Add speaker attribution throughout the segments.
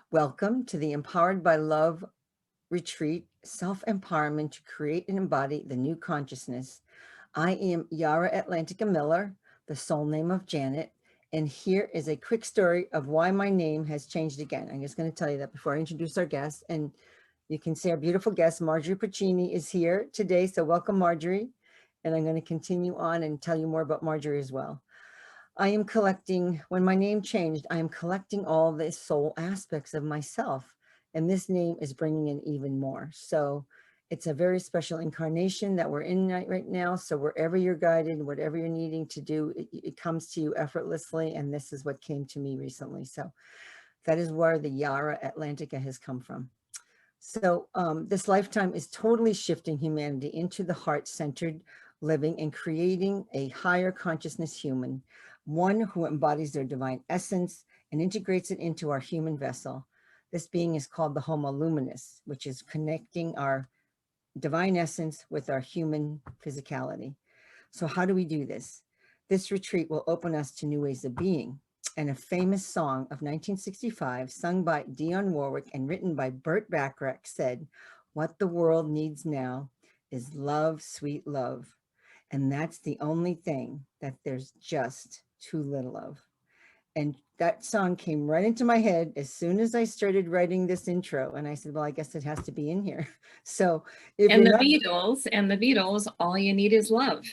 Speaker 1: Welcome to the Empowered by Love Retreat, Self-Empowerment to Create and Embody the New Consciousness. I am Yara Atlantica Miller, the soul name of Janet, and here is a quick story of why my name has changed again. I'm just going to tell you that before I introduce our guest, and you can see our beautiful guest, Margery Piccini, is here today, so welcome, Margery, and I'm going to continue on and tell you more about Margery as well. I am collecting, when my name changed, I am collecting all the soul aspects of myself. And this name is bringing in even more. So it's a very special incarnation that we're in right now. So wherever you're guided, whatever you're needing to do, it comes to you effortlessly. And this is what came to me recently. So that is where the Yara Atlantica has come from. So this lifetime is totally shifting humanity into the heart-centered living and creating a higher consciousness human, one who embodies their divine essence and integrates it into our human vessel. This being is called the Homo Luminous, which is connecting our divine essence with our human physicality. So how do we do this? This retreat will open us to new ways of being. And a famous song of 1965, sung by Dionne Warwick and written by Burt Bacharach, said, "What the world needs now is love, sweet love. And that's the only thing that there's just too little of." And that song came right into my head as soon as I started writing this intro. And I said, well, I guess it has to be in here. So if
Speaker 2: And
Speaker 1: you're
Speaker 2: the
Speaker 1: not,
Speaker 2: Beatles, all you need is love.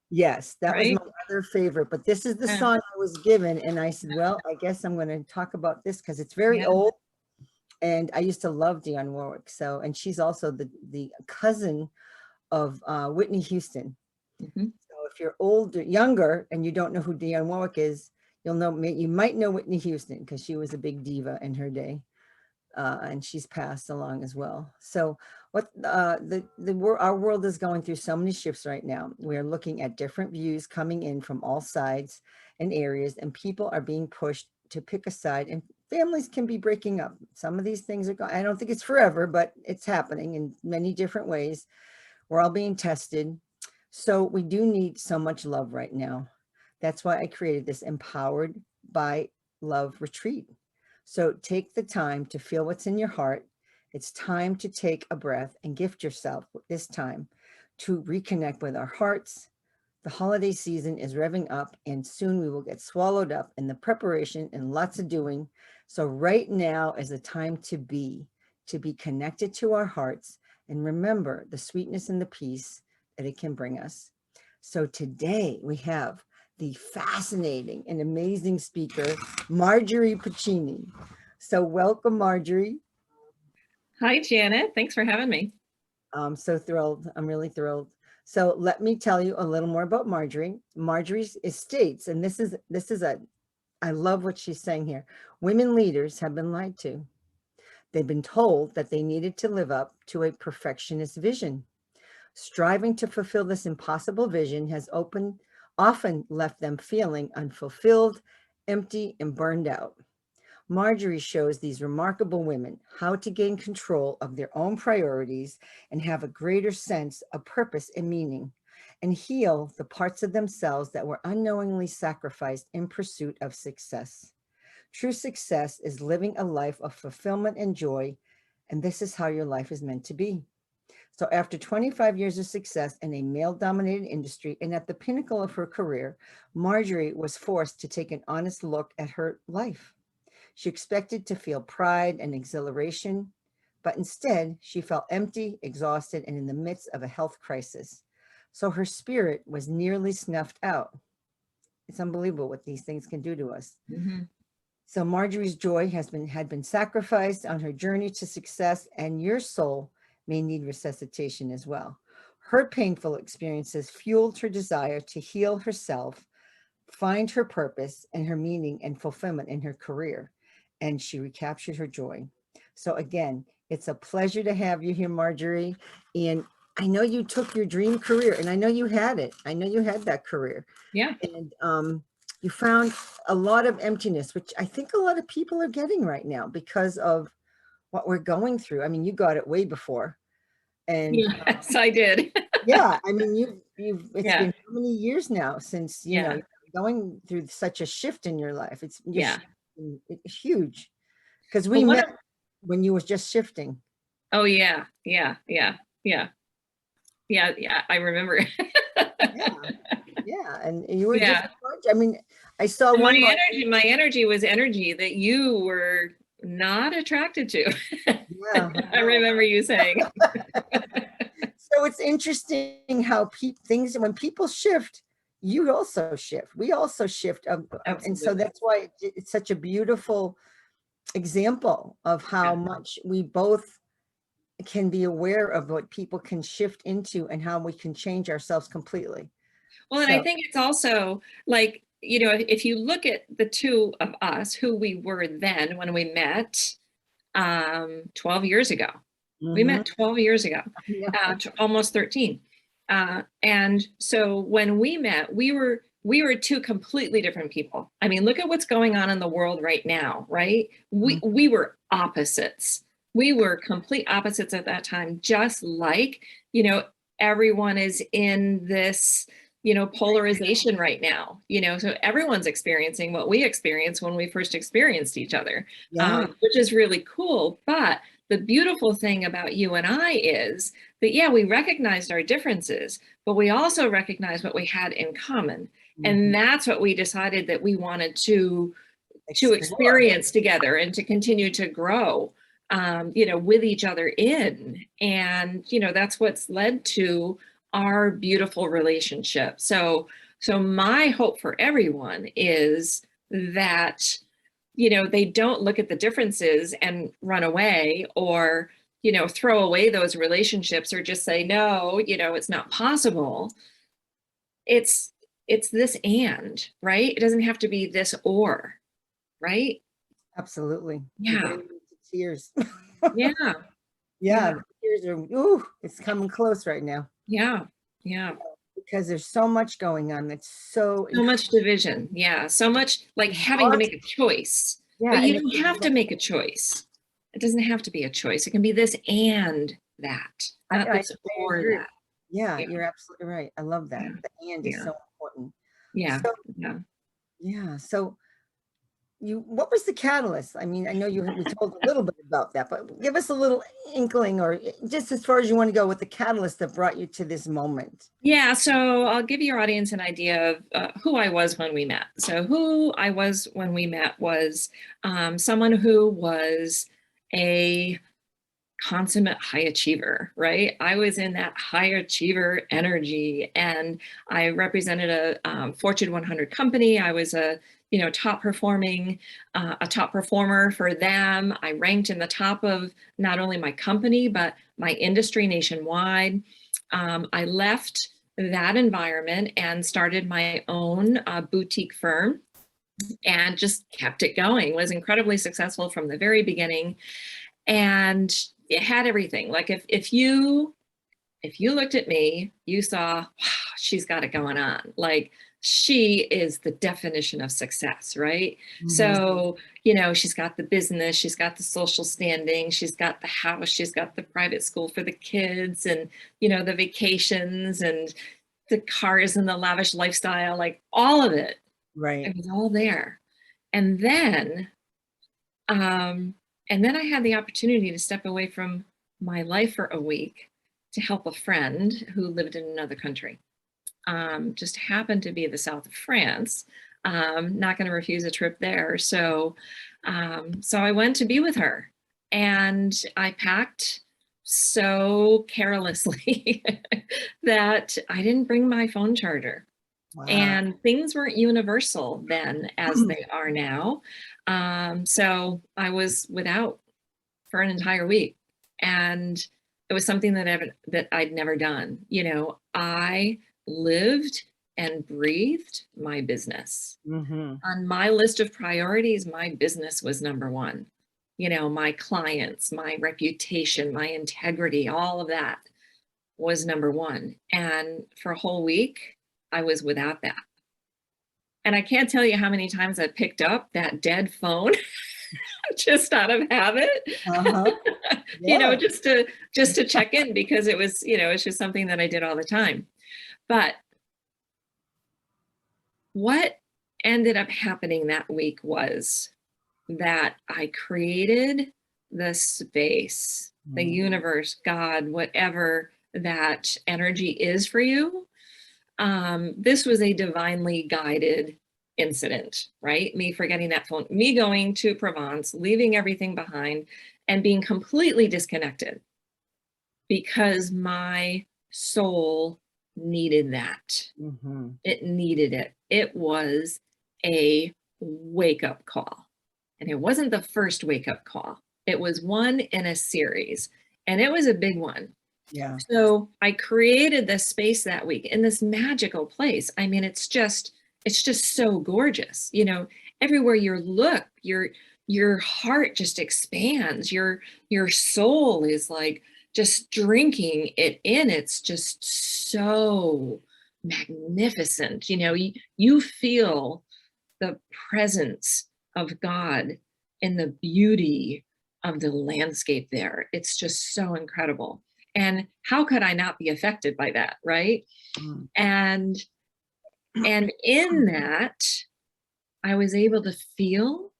Speaker 1: yes, that was
Speaker 2: Right?
Speaker 1: my other favorite, but this is the
Speaker 2: Yeah.
Speaker 1: song I was given. And I said, well, I guess I'm going to talk about this because it's very
Speaker 2: Yeah.
Speaker 1: old. And I used to love Dionne Warwick. So, and she's also the cousin of Whitney Houston.
Speaker 2: Mhm.
Speaker 1: So if you're older, younger, and you don't know who Dionne Warwick is, you'll know, you might know Whitney Houston because she was a big diva in her day. And she's passed along as well. So what our world is going through so many shifts right now. We're looking at different views coming in from all sides and areas, and people are being pushed to pick a side, and families can be breaking up. Some of these things are going, I don't think it's forever, but it's happening in many different ways. We're all being tested. So we do need so much love right now. That's why I created this Empowered by Love retreat. So take the time to feel what's in your heart. It's time to take a breath and gift yourself this time to reconnect with our hearts. The holiday season is revving up and soon we will get swallowed up in the preparation and lots of doing. So right now is the time to be connected to our hearts and remember the sweetness and the peace that it can bring us. So today we have the fascinating and amazing speaker, Margery Piccini. So welcome, Margery.
Speaker 2: Hi, Janet. Thanks for having me.
Speaker 1: I'm so thrilled. I'm really thrilled. So let me tell you a little more about Margery. Margery states, and I love what she's saying here. Women leaders have been lied to. They've been told that they needed to live up to a perfectionist vision. Striving to fulfill this impossible vision has often left them feeling unfulfilled, empty, and burned out. Margery shows these remarkable women how to gain control of their own priorities and have a greater sense of purpose and meaning, and heal the parts of themselves that were unknowingly sacrificed in pursuit of success. True success is living a life of fulfillment and joy, and this is how your life is meant to be. So after 25 years of success in a male-dominated industry and at the pinnacle of her career, Margery was forced to take an honest look at her life. She expected to feel pride and exhilaration, but instead she felt empty, exhausted, and in the midst of a health crisis. So her spirit was nearly snuffed out. It's unbelievable what these things can do to us.
Speaker 2: Mhm.
Speaker 1: So Margery's joy had been sacrificed on her journey to success, and your soul may need resuscitation as well. Her painful experiences fueled her desire to heal herself, find her purpose and her meaning and fulfillment in her career, and she recaptured her joy. So again, it's a pleasure to have you here, Margery. And I know you took your dream career, and I know you had it. I know you had that career.
Speaker 2: Yeah.
Speaker 1: And you found a lot of emptiness, which I think a lot of people are getting right now because of what we're going through. I mean, you got it way before. And
Speaker 2: Yes, I did.
Speaker 1: yeah, I mean, it's
Speaker 2: Yeah.
Speaker 1: been how many years now since,
Speaker 2: Yeah.
Speaker 1: you're going through such a shift in your life. It's
Speaker 2: Yeah.
Speaker 1: huge. Because we
Speaker 2: But
Speaker 1: met when you was just shifting.
Speaker 2: oh yeah, yeah, yeah, yeah, yeah, yeah. I remember.
Speaker 1: Yeah. Yeah. And you were a
Speaker 2: Yeah.
Speaker 1: different bunch. I mean, I saw
Speaker 2: My
Speaker 1: one month.
Speaker 2: energy was energy that you were not attracted to.
Speaker 1: Yeah.
Speaker 2: I remember you saying.
Speaker 1: So it's interesting how things, when people shift, you also shift. We also shift. And so
Speaker 2: Absolutely.
Speaker 1: that's why it's such a beautiful example of how
Speaker 2: Yeah.
Speaker 1: much we both can be aware of what people can shift into and how we can change ourselves completely.
Speaker 2: Well, and I
Speaker 1: So,
Speaker 2: think it's also like, if you look at the two of us, who we were then when we met 12 years ago. We
Speaker 1: mhm,
Speaker 2: met 12 years ago,
Speaker 1: yeah,
Speaker 2: almost 13. And so when we met, we were two completely different people. I mean, look at what's going on in the world right now, right? We
Speaker 1: mhm,
Speaker 2: we were opposites. We were complete opposites at that time, just like, you know, everyone is in this, polarization right now, so everyone's experiencing what we experienced when we first experienced each other,
Speaker 1: yeah,
Speaker 2: which is really cool. But the beautiful thing about you and I is that, yeah, we recognized our differences, but we also recognized what we had in common. And
Speaker 1: mhm.
Speaker 2: that's what we decided that we wanted to
Speaker 1: Explore.
Speaker 2: experience together and to continue to grow, with each in. And, that's what's led to our beautiful relationship. So my hope for everyone is that, they don't look at the differences and run away, or, throw away those relationships, or just say, no, it's not possible. It's, it's this and, right? It doesn't have to be this or, right?
Speaker 1: Absolutely. You're
Speaker 2: Yeah.
Speaker 1: bringing me to tears.
Speaker 2: Yeah.
Speaker 1: Yeah,
Speaker 2: Yeah.
Speaker 1: the tears are, ooh, it's coming close right now
Speaker 2: Yeah. Yeah.
Speaker 1: because there's so much going on. That's so
Speaker 2: So much division. Yeah. So much like having to make a choice, but
Speaker 1: yeah, and
Speaker 2: you
Speaker 1: it's
Speaker 2: don't have to make a choice. It doesn't have to be a choice. It can be this and that, not
Speaker 1: I
Speaker 2: this or
Speaker 1: agree.
Speaker 2: that.
Speaker 1: Yeah,
Speaker 2: Yeah.
Speaker 1: you're absolutely right. I love that.
Speaker 2: Yeah.
Speaker 1: The and is
Speaker 2: Yeah.
Speaker 1: so important.
Speaker 2: Yeah.
Speaker 1: So
Speaker 2: Yeah.
Speaker 1: yeah, so what was the catalyst? I mean, I know we told a little bit about that, but give us a little inkling, or just as far as you want to go, with the catalyst that brought you to this moment.
Speaker 2: Yeah, so I'll give your audience an idea of who I was when we met. So who I was when we met was someone who was a consummate high achiever, right? I was in that high achiever energy, and I represented a Fortune 100 company. I was a a top performer for them. I ranked in the top of not only my company but my industry nationwide. I left that environment and started my own boutique firm, and just kept it going. Was incredibly successful from the very beginning, and it had everything. Like if you looked at me, you saw, wow, she's got it going on. Like, she is the definition of success, right?
Speaker 1: Mhm.
Speaker 2: So, she's got the business, she's got the social standing, she's got the house, she's got the private school for the kids, and, the vacations and the cars and the lavish lifestyle, like all of it.
Speaker 1: Right.
Speaker 2: It was all there. And then, um, and then I had the opportunity to step away from my life for a week to help a friend who lived in another country. Just happened to be the south of France. Not going to refuse a trip there. So I went to be with her, and I packed so carelessly that I didn't bring my phone charger.
Speaker 1: Wow.
Speaker 2: And things weren't universal then as they are now. So I was without for an entire week, and it was something that I'd never done. I lived and breathed my business.
Speaker 1: Hmm.
Speaker 2: On my list of priorities, my business was number one. My clients, my reputation, my integrity, all of that was number one. And for a whole week, I was without that. And I can't tell you how many times I picked up that dead phone just out of habit.
Speaker 1: Uh-huh.
Speaker 2: you know,
Speaker 1: Yeah.
Speaker 2: just to just to check in, because it was, it's just something that I did all the time. But what ended up happening that week was that I created the space, the universe, God, whatever that energy is for you. This was a divinely guided incident, right? Me forgetting that phone, me going to Provence, leaving everything behind and being completely disconnected because my soul needed that. It needed it. It was a wake-up call. And it wasn't the first wake-up call. It was one in a series. And it was a big one.
Speaker 1: Yeah.
Speaker 2: So I created this space that week in this magical place. I mean, it's just so gorgeous. You know, everywhere you look, your heart just expands. Your soul is like just drinking it in. It's just so magnificent. You know, you feel the presence of God in the beauty of the landscape there. It's just so incredible. And how could I not be affected by that, right? And in that, I was able to feel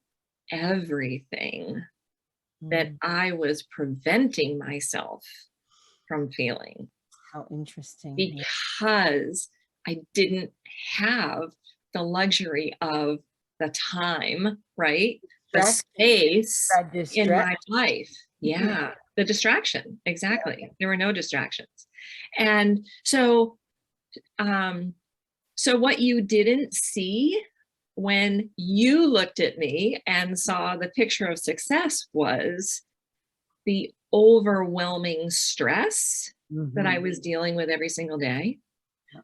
Speaker 2: everything that I was preventing myself from feeling.
Speaker 1: How interesting.
Speaker 2: Because I didn't have the luxury of the time, right? The space in my life. Yeah, the distraction, exactly. There were no distractions. And so, so what you didn't see when you looked at me and saw the picture of success was the overwhelming stress that I was dealing with every single day.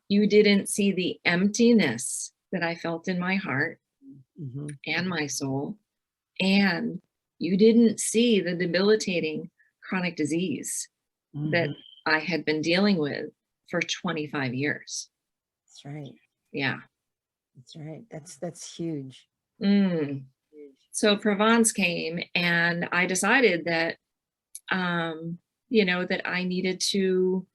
Speaker 2: You didn't see the emptiness that I felt in my heart and my soul. And you didn't see the debilitating chronic disease that I had been dealing with for 25 years.
Speaker 1: That's right.
Speaker 2: Yeah.
Speaker 1: That's right. That's huge.
Speaker 2: So Provence came and I decided that, you know, that I needed to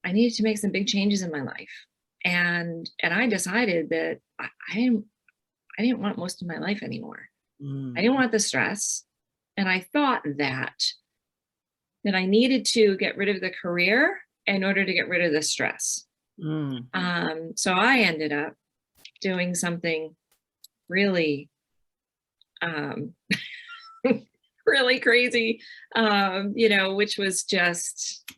Speaker 2: make some big changes in my life. And I decided that I didn't want most of my life anymore. I didn't want the stress. And I thought that I needed to get rid of the career in order to get rid of the stress. So I ended up doing something really, really crazy, you know, which was just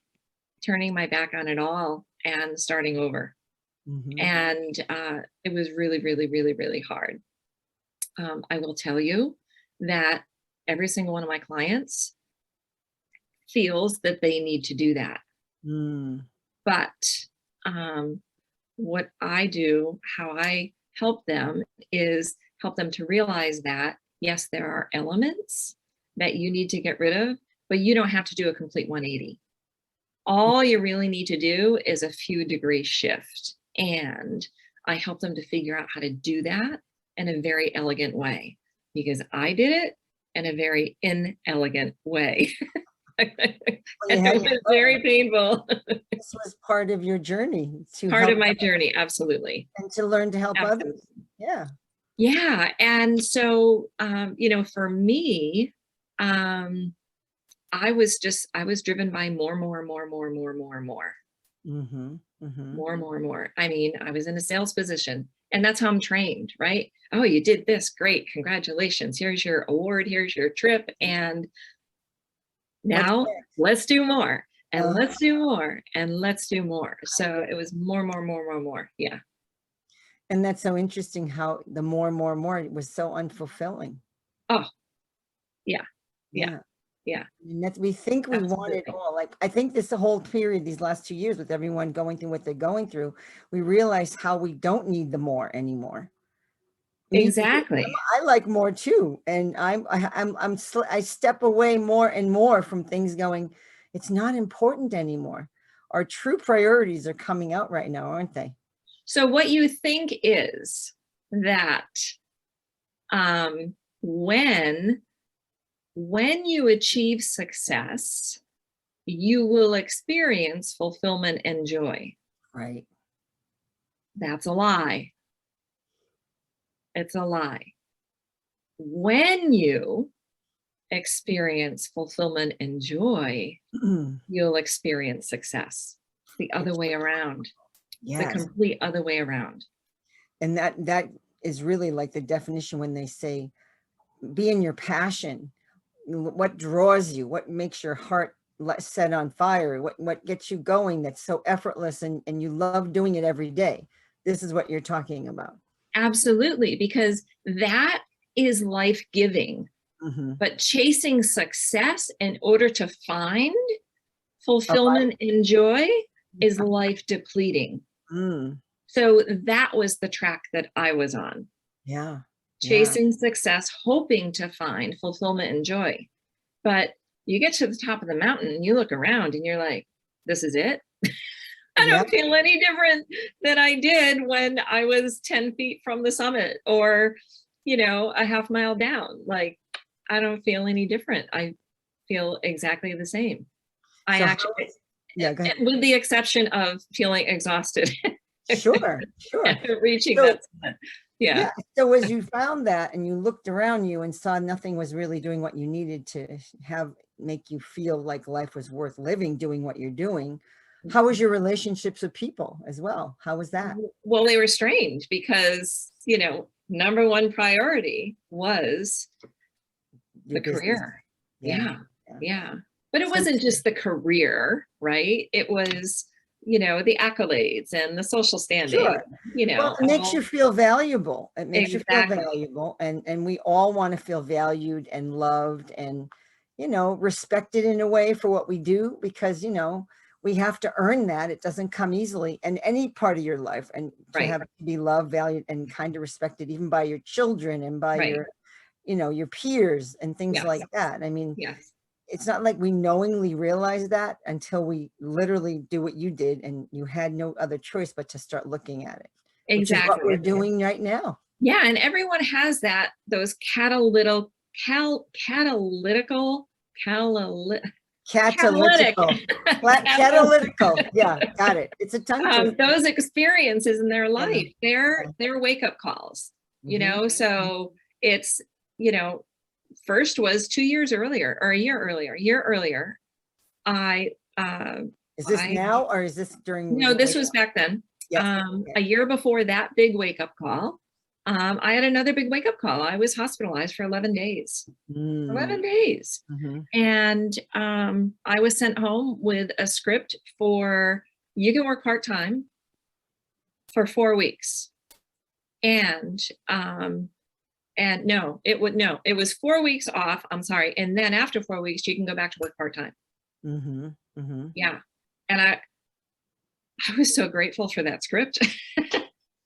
Speaker 2: turning my back on it all and starting over. And it was really, really, really, really hard. I will tell you that every single one of my clients feels that they need to do that. But what I do, how I help them is help them to realize that, yes, there are elements that you need to get rid of, but you don't have to do a complete 180. All you really need to do is a few degree shift. And I help them to figure out how to do that in a very elegant way, because I did it in a very inelegant way. It was very painful.
Speaker 1: This was part of your journey
Speaker 2: Part of my journey, absolutely.
Speaker 1: And to learn to help others. Yeah.
Speaker 2: Yeah. And so, you know, for me, I was driven by more. More. I mean, I was in a sales position, and that's how I'm trained, right? Oh, you did this, great, congratulations. Here's your award, here's your trip, and now let's do more, and let's do more, and let's do more. So it was more. Yeah.
Speaker 1: And that's so interesting how the more was so unfulfilling.
Speaker 2: Oh, yeah.
Speaker 1: And that's, we think we want it all. Like, I think this whole period, these last 2 years, with everyone going through what they're going through, we realize how we don't need the more anymore.
Speaker 2: Exactly.
Speaker 1: I like more too, and I step away more and more from things going, it's not important anymore. Our true priorities are coming out right now, aren't they?
Speaker 2: So what you think is that when you achieve success, you will experience fulfillment and joy.
Speaker 1: Right.
Speaker 2: That's a lie. It's a lie. when you experience fulfillment and joy, you'll experience success. It's the other way around. It's the
Speaker 1: Yes.
Speaker 2: complete other way around.
Speaker 1: And that is really like the definition when they say, be in your passion. What draws you? What makes your heart set on fire? What gets you going that's so effortless and you love doing it every day? This is what you're talking about.
Speaker 2: Absolutely, because that is life-giving. But chasing success in order to find fulfillment and joy is life depleting. So that was the track that I was on.
Speaker 1: Yeah.
Speaker 2: Chasing success, hoping to find fulfillment and joy. But you get to the top of the mountain and you look around and you're like, this is it? I don't feel any different than I did when I was 10 feet from the summit or, you know, a half mile down. Like, I don't feel any different. I feel exactly the same. I actually, with the exception of feeling exhausted.
Speaker 1: Sure.
Speaker 2: Reaching that summit. Yeah.
Speaker 1: So as you found that and you looked around you and saw nothing was really doing what you needed to make you feel like life was worth living, doing what you're doing, how was your relationships with people as well? How was that?
Speaker 2: Well, they were strange because, you know, number one priority was the career. Yeah. But it wasn't just the career, right? It was, you know, the accolades and the social standing, you know.
Speaker 1: Well, it makes you feel valuable. It makes you feel valuable. And we all want to feel valued and loved and, you know, respected in a way for what we do, because, you know, we have to earn that. It doesn't come easily in any part of your life. And to have to be loved, valued, and kind of respected, even by your children and by your, you know, your peers and things like that. I mean, it's not like we knowingly realize that until we literally do what you did and you had no other choice but to start looking at it. Which is what we're doing right now.
Speaker 2: Yeah, and everyone has that, those catalytical.
Speaker 1: Yeah, got it. It's a tongue twister.
Speaker 2: Those experiences in their life, they're wake-up calls, you know. So it's, you know, first was 2 years earlier or a year earlier.
Speaker 1: Is this now or is this during?
Speaker 2: No, this was back then. A year before that big wake-up call, I had another big wake-up call. I was hospitalized for 11 days. 11 days. And I was sent home with a script for, you can work part-time for 4 weeks. And no, it was 4 weeks off. I'm sorry. And then after 4 weeks, you can go back to work part-time. Yeah. And I was so grateful for that script.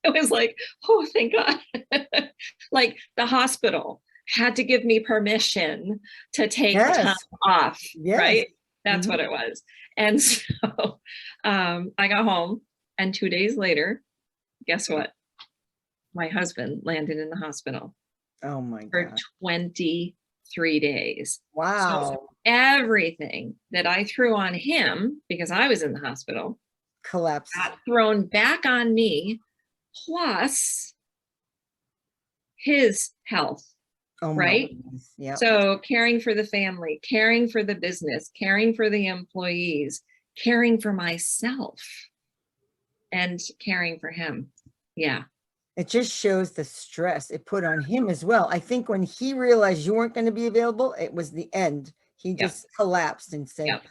Speaker 2: It was like, oh, thank God. Like the hospital had to give me permission to take time off, right? That's what it was. And so I got home and 2 days later, guess what? My husband landed in the hospital.
Speaker 1: Oh my God.
Speaker 2: For 23 days.
Speaker 1: Wow.
Speaker 2: So everything that I threw on him because I was in the hospital
Speaker 1: collapsed,
Speaker 2: got thrown back on me, plus his health. Right?
Speaker 1: Yeah.
Speaker 2: So caring for the family, caring for the business, caring for the employees, caring for myself, and caring for him. Yeah.
Speaker 1: It just shows the stress it put on him as well. I think when he realized you weren't going to be available, it was the end. He just collapsed and said,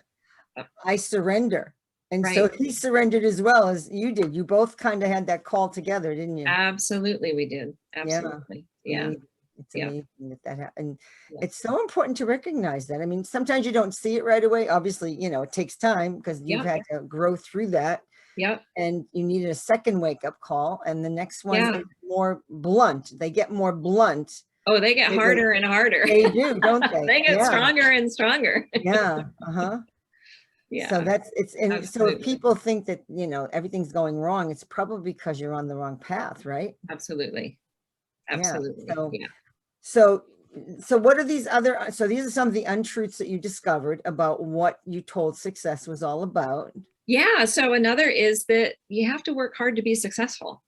Speaker 1: I surrender. And so he surrendered as well as you did. You both kind of had that call together, didn't you?
Speaker 2: Absolutely, we did. Absolutely. Yeah.
Speaker 1: It's amazing that happened. It's so important to recognize that. I mean, sometimes you don't see it right away. Obviously, you know, it takes time because you've had to grow through that. And you needed a second wake-up call, and the next one is more blunt. They get more blunt.
Speaker 2: Oh, they get harder and harder.
Speaker 1: They do, don't they?
Speaker 2: They get stronger and stronger.
Speaker 1: Yeah. So
Speaker 2: Absolutely.
Speaker 1: So if people think that, you know, everything's going wrong, it's probably because you're on the wrong path, right?
Speaker 2: Absolutely.
Speaker 1: So what are these other, so these are some of the untruths that you discovered about what you told success was all about.
Speaker 2: Yeah. So another is that you have to work hard to be successful.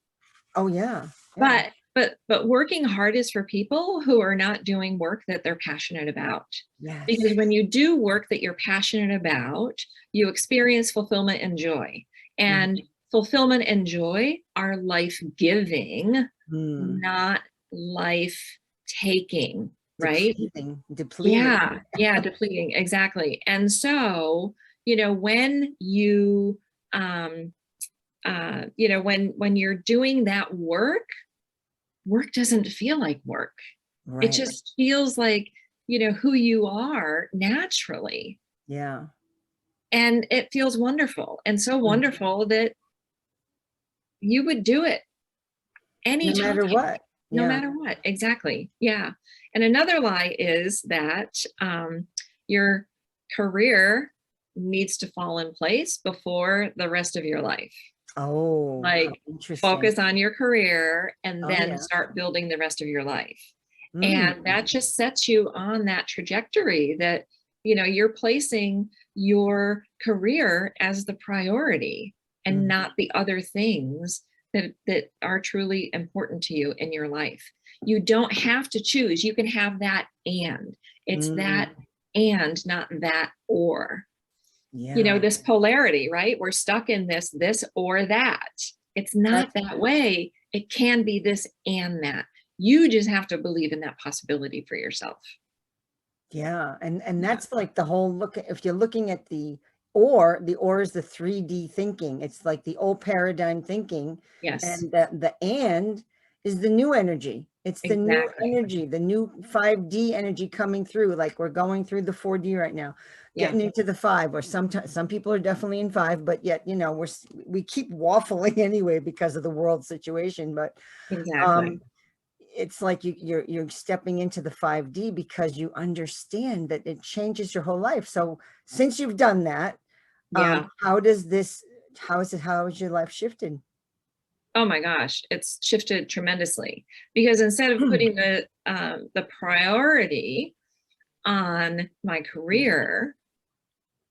Speaker 1: Oh, yeah.
Speaker 2: But but working hard is for people who are not doing work that they're passionate about. Because
Speaker 1: Yes.
Speaker 2: when you do work that you're passionate about, you experience fulfillment and joy. And
Speaker 1: Mhm.
Speaker 2: fulfillment and joy are life-giving,
Speaker 1: Mm.
Speaker 2: not life-taking, right?
Speaker 1: Depleting.
Speaker 2: Yeah, yeah, depleting, exactly. And so, when you when you're doing that work doesn't feel like work. It
Speaker 1: Right.
Speaker 2: just feels like, who you are naturally.
Speaker 1: Yeah.
Speaker 2: And it feels wonderful, and so
Speaker 1: Mhm.
Speaker 2: wonderful that you would do it
Speaker 1: No
Speaker 2: anytime,
Speaker 1: matter what.
Speaker 2: no
Speaker 1: Yeah.
Speaker 2: matter what. Exactly. Yeah. And another lie is that your career needs to fall in place before the rest of your life.
Speaker 1: Oh, how
Speaker 2: Like,
Speaker 1: interesting.
Speaker 2: focus on your career and
Speaker 1: Oh,
Speaker 2: then
Speaker 1: yeah.
Speaker 2: start building the rest of your life.
Speaker 1: Mm.
Speaker 2: And that just sets you on that trajectory that, you're placing your career as the priority and
Speaker 1: Mhm.
Speaker 2: not the other things that are truly important to you in your life. You don't have to choose. You can have that and. It's that
Speaker 1: Mm.
Speaker 2: and, not that or.
Speaker 1: Yeah.
Speaker 2: This polarity, right? We're stuck in this or that. It's not
Speaker 1: That's
Speaker 2: that way. It can be this and that. You just have to believe in that possibility for yourself.
Speaker 1: Yeah, and
Speaker 2: Yeah.
Speaker 1: that's like the whole look if you're looking at the or is the 3D thinking. It's like the old paradigm thinking,
Speaker 2: Yes,
Speaker 1: and the and is the new energy. It's the new
Speaker 2: exactly.
Speaker 1: energy, the new 5D energy coming through. Like we're going through the 4D right now,
Speaker 2: Yeah,
Speaker 1: getting into the 5, or sometimes some people are definitely in 5, but yet, we keep waffling anyway because of the world situation. But
Speaker 2: exactly.
Speaker 1: um it's like you're stepping into the 5D because you understand that it changes your whole life. So since you've done that,
Speaker 2: Yeah.
Speaker 1: how has your life shifted?
Speaker 2: Oh my gosh, it's shifted tremendously because instead of putting the priority on my career,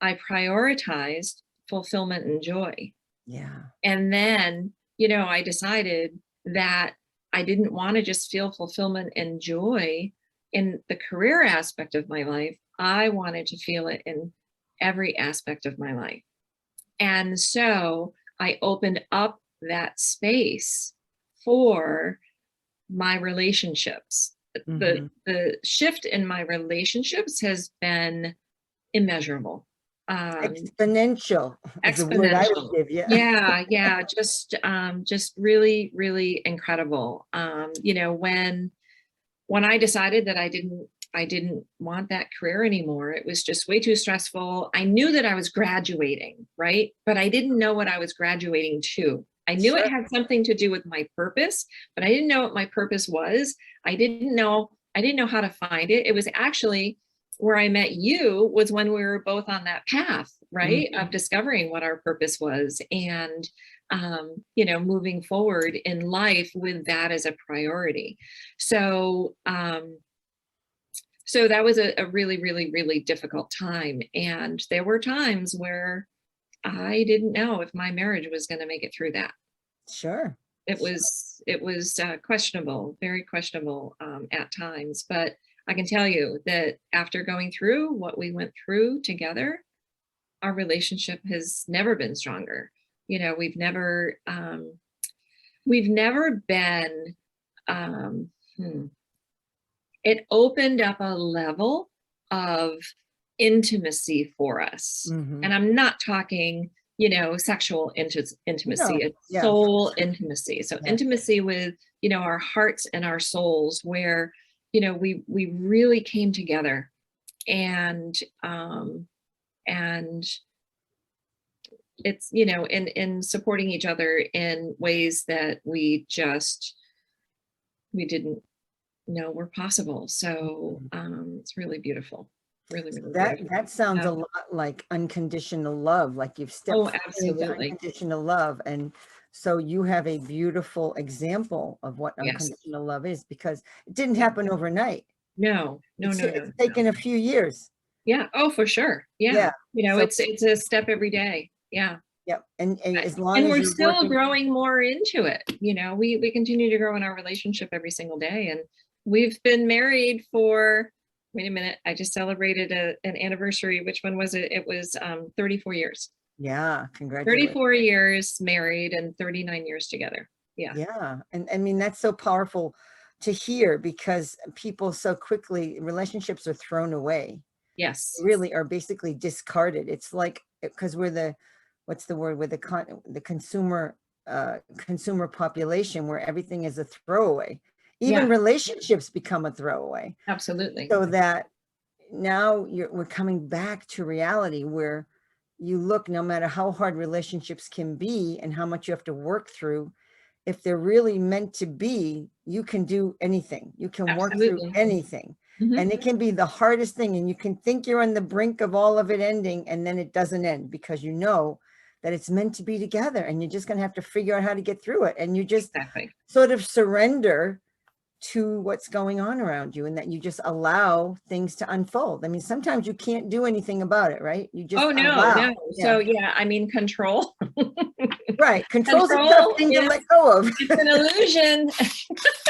Speaker 2: I prioritized fulfillment and joy.
Speaker 1: Yeah.
Speaker 2: And then, I decided that I didn't want to just feel fulfillment and joy in the career aspect of my life. I wanted to feel it in every aspect of my life. And so I opened up that space for my relationships. The
Speaker 1: Mhm.
Speaker 2: the shift in my relationships has been immeasurable. Um,
Speaker 1: Exponential is the word I would
Speaker 2: Exponential.
Speaker 1: give you.
Speaker 2: Yeah, yeah, just really, really incredible. When I decided that I didn't want that career anymore, it was just way too stressful. I knew that I was graduating, right? But I didn't know what I was graduating to. I knew it
Speaker 1: Sure.
Speaker 2: had something to do with my purpose, but I didn't know what my purpose was. I didn't know how to find it. It was actually where I met you was when we were both on that path, right?
Speaker 1: Mhm.
Speaker 2: Of discovering what our purpose was and moving forward in life with that as a priority. So so that was a really, really, really difficult time. And there were times where I didn't know if my marriage was going to make it through that.
Speaker 1: Sure.
Speaker 2: It was questionable, very questionable at times. But I can tell you that after going through what we went through together, our relationship has never been stronger. We've never been. Um, hmm, it opened up a level of intimacy for us. And
Speaker 1: Mhm.
Speaker 2: I'm not talking, sexual intimacy,
Speaker 1: No.
Speaker 2: it's
Speaker 1: Yeah.
Speaker 2: soul intimacy. So
Speaker 1: Yes.
Speaker 2: intimacy with, our hearts and our souls where, we really came together and and it's, in supporting each other in ways that we didn't know were possible. So it's really beautiful. Really,
Speaker 1: So
Speaker 2: really
Speaker 1: that
Speaker 2: beautiful.
Speaker 1: that sounds
Speaker 2: Yeah.
Speaker 1: a lot like unconditional love, like you've stepped
Speaker 2: Oh,
Speaker 1: forward into
Speaker 2: absolutely.
Speaker 1: unconditional love. And so you have a beautiful example of what
Speaker 2: Yes.
Speaker 1: unconditional love is, because it didn't
Speaker 2: Yeah.
Speaker 1: happen overnight.
Speaker 2: No, no, no,
Speaker 1: It's
Speaker 2: no, no.
Speaker 1: taken a few years.
Speaker 2: Yeah. Oh, for sure. Yeah.
Speaker 1: Yeah. So
Speaker 2: It's a step every day. Yeah.
Speaker 1: Yep. And as long
Speaker 2: And
Speaker 1: as
Speaker 2: we're
Speaker 1: you're
Speaker 2: still
Speaker 1: working,
Speaker 2: growing more into it. You know, we continue to grow in our relationship every single day. And we've been married for, wait a minute, I just celebrated an anniversary. Which one was it? It was 34 years.
Speaker 1: yeah, congratulations.
Speaker 2: 34 years married and 39 years together. Yeah.
Speaker 1: Yeah. And I mean, that's so powerful to hear, because people so quickly, relationships are thrown away,
Speaker 2: Yes.
Speaker 1: really are basically discarded. It's like, because we're the, what's the word, with the consumer population, where everything is a throwaway. Even
Speaker 2: Yeah,
Speaker 1: relationships become a throwaway.
Speaker 2: absolutely.
Speaker 1: So that now we're coming back to reality, where you look, no matter how hard relationships can be and how much you have to work through, if they're really meant to be, you can do anything. You can work through
Speaker 2: Absolutely.
Speaker 1: anything.
Speaker 2: Hmm.
Speaker 1: And it can be the hardest thing. And you can think you're on the brink of all of it ending, and then it doesn't end, because you know that it's meant to be together, and you're just going to have to figure out how to get through it. And you just
Speaker 2: Exactly.
Speaker 1: sort of surrender to what's going on around you, and that you just allow things to unfold. I mean, sometimes you can't do anything about it, right? You just
Speaker 2: Oh, no,
Speaker 1: allow.
Speaker 2: no.
Speaker 1: Yeah.
Speaker 2: So yeah, I mean, control.
Speaker 1: Right. Control's a tough
Speaker 2: Control
Speaker 1: thing to
Speaker 2: is,
Speaker 1: let go of.
Speaker 2: it's an illusion.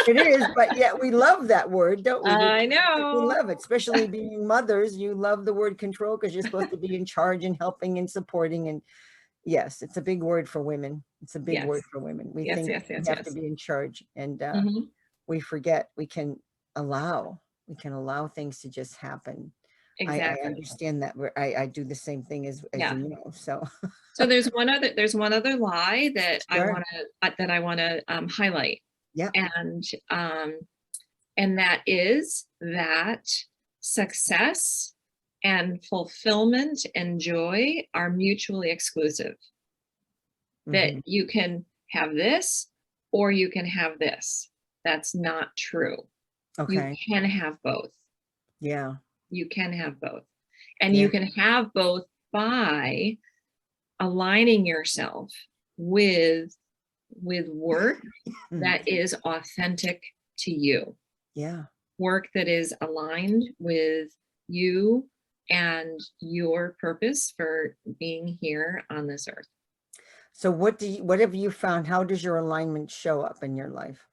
Speaker 1: It is, but yet we love that word, don't we?
Speaker 2: I
Speaker 1: We
Speaker 2: know.
Speaker 1: love it, especially being mothers. You love the word control, because you're supposed to be in charge and helping and supporting. And yes, it's a big word for women. It's a big
Speaker 2: Yes.
Speaker 1: word for women. We
Speaker 2: Yes,
Speaker 1: think
Speaker 2: yes,
Speaker 1: we
Speaker 2: yes,
Speaker 1: have to
Speaker 2: yes.
Speaker 1: be in charge, and
Speaker 2: Hmm.
Speaker 1: we forget allow, we can allow things to just happen. I
Speaker 2: Exactly.
Speaker 1: understand that. I do the same thing, as
Speaker 2: Yeah.
Speaker 1: you know, so.
Speaker 2: So there's one other lie that I
Speaker 1: Sure.
Speaker 2: want to highlight.
Speaker 1: Yep.
Speaker 2: And that is that success and fulfillment and joy are mutually exclusive. That
Speaker 1: Hmm.
Speaker 2: you can have this or you can have this. That's not true. You
Speaker 1: Okay.
Speaker 2: can have both.
Speaker 1: Yeah.
Speaker 2: You can have both. And you
Speaker 1: Yeah.
Speaker 2: can have both by aligning yourself with work
Speaker 1: Mm.
Speaker 2: that is authentic to you.
Speaker 1: Yeah.
Speaker 2: Work that is aligned with you and your purpose for being here on this earth.
Speaker 1: So what have you found? How does your alignment show up in your life?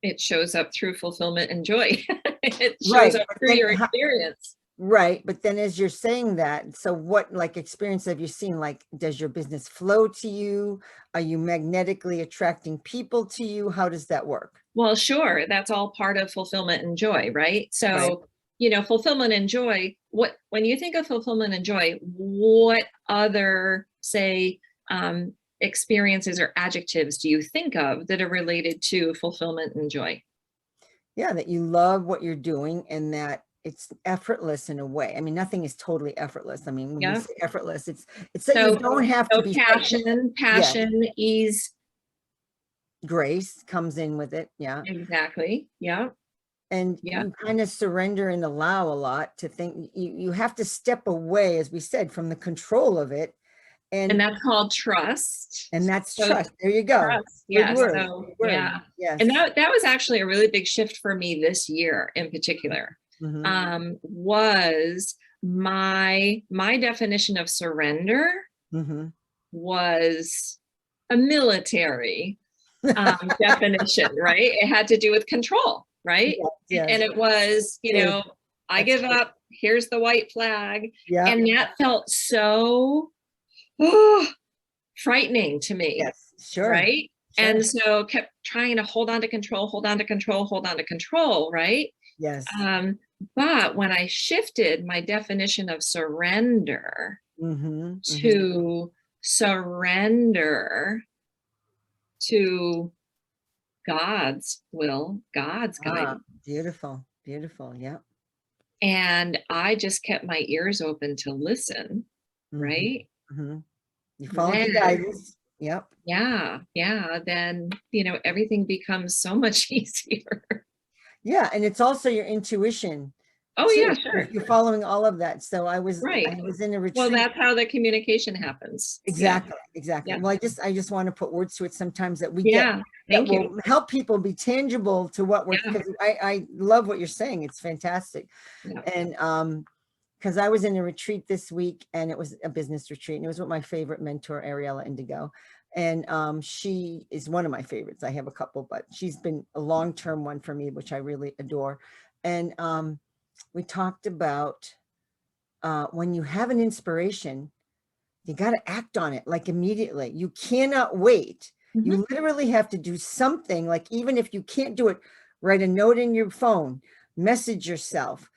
Speaker 2: It shows up through fulfillment and joy. It shows
Speaker 1: Right.
Speaker 2: up
Speaker 1: But
Speaker 2: through
Speaker 1: then
Speaker 2: your experience.
Speaker 1: right. But then, as you're saying that, so what, like, experience have you seen? Like, does your business flow to you? Are you magnetically attracting people to you? How does that work?
Speaker 2: Well, sure, that's all part of fulfillment and joy, right?
Speaker 1: Right.
Speaker 2: So, fulfillment and joy, when you think of fulfillment and joy, what other, say, experiences or adjectives do you think of that are related to fulfillment and joy?
Speaker 1: Yeah, that you love what you're doing, and that it's effortless in a way. I mean, nothing is totally effortless. I mean, when we
Speaker 2: Yeah.
Speaker 1: say effortless, it's that you
Speaker 2: So,
Speaker 1: don't have to
Speaker 2: so
Speaker 1: be
Speaker 2: passion,
Speaker 1: yeah,
Speaker 2: ease.
Speaker 1: grace comes in with it. Yeah.
Speaker 2: Exactly. Yeah.
Speaker 1: And
Speaker 2: Yeah.
Speaker 1: you kind of surrender and allow a lot to think. You have to step away, as we said, from the control of it.
Speaker 2: And
Speaker 1: And
Speaker 2: that's called trust.
Speaker 1: that's
Speaker 2: So
Speaker 1: trust. There you go.
Speaker 2: trust.
Speaker 1: Good
Speaker 2: Yes.
Speaker 1: word.
Speaker 2: So
Speaker 1: Good word.
Speaker 2: yeah. And
Speaker 1: Yes.
Speaker 2: that was actually a really big shift for me this year in particular.
Speaker 1: Hmm.
Speaker 2: Was my definition of surrender
Speaker 1: Hmm.
Speaker 2: was a military definition, right? It had to do with control, right?
Speaker 1: Yes,
Speaker 2: And
Speaker 1: yes.
Speaker 2: it was,
Speaker 1: True.
Speaker 2: I
Speaker 1: That's
Speaker 2: give
Speaker 1: true.
Speaker 2: up, here's the white flag.
Speaker 1: Yeah.
Speaker 2: And that felt so frightening to me,
Speaker 1: Yes. Sure.
Speaker 2: right?
Speaker 1: Sure.
Speaker 2: And so kept trying to hold on to control, hold on to control, hold on to control, right?
Speaker 1: Yes.
Speaker 2: Um, but when I shifted my definition of surrender
Speaker 1: Hmm. Hmm.
Speaker 2: to surrender to God's will, God's
Speaker 1: Ah,
Speaker 2: guidance,
Speaker 1: beautiful. Beautiful. Yeah.
Speaker 2: and I just kept my ears open to listen,
Speaker 1: Hmm.
Speaker 2: right?
Speaker 1: Hmm. You followed the
Speaker 2: Then,
Speaker 1: guidance. Yep.
Speaker 2: yeah, then, everything becomes so much easier.
Speaker 1: Yeah. And it's also your intuition
Speaker 2: Oh,
Speaker 1: too.
Speaker 2: yeah, sure.
Speaker 1: You're following all of that. So I
Speaker 2: Right.
Speaker 1: was in a
Speaker 2: Well,
Speaker 1: retreat.
Speaker 2: that's how the communication happens. Yeah.
Speaker 1: Exactly, exactly.
Speaker 2: Yeah.
Speaker 1: Well, I just want to put words to it sometimes that we get,
Speaker 2: Yeah.
Speaker 1: that
Speaker 2: Thank you.
Speaker 1: will help people be tangible to what we're,
Speaker 2: Yeah.
Speaker 1: because I love what you're saying. It's fantastic.
Speaker 2: Yeah.
Speaker 1: And because I was in a retreat this week, and it was a business retreat, and it was with my favorite mentor, Ariella Indigo. And she is one of my favorites. I have a couple, but she's been a long-term one for me, which I really adore. And we talked about when you have an inspiration, you got to act on it like immediately. You cannot wait.
Speaker 2: Mhm.
Speaker 1: You literally have to do something, like even if you can't do it, write a note in your phone, message yourself,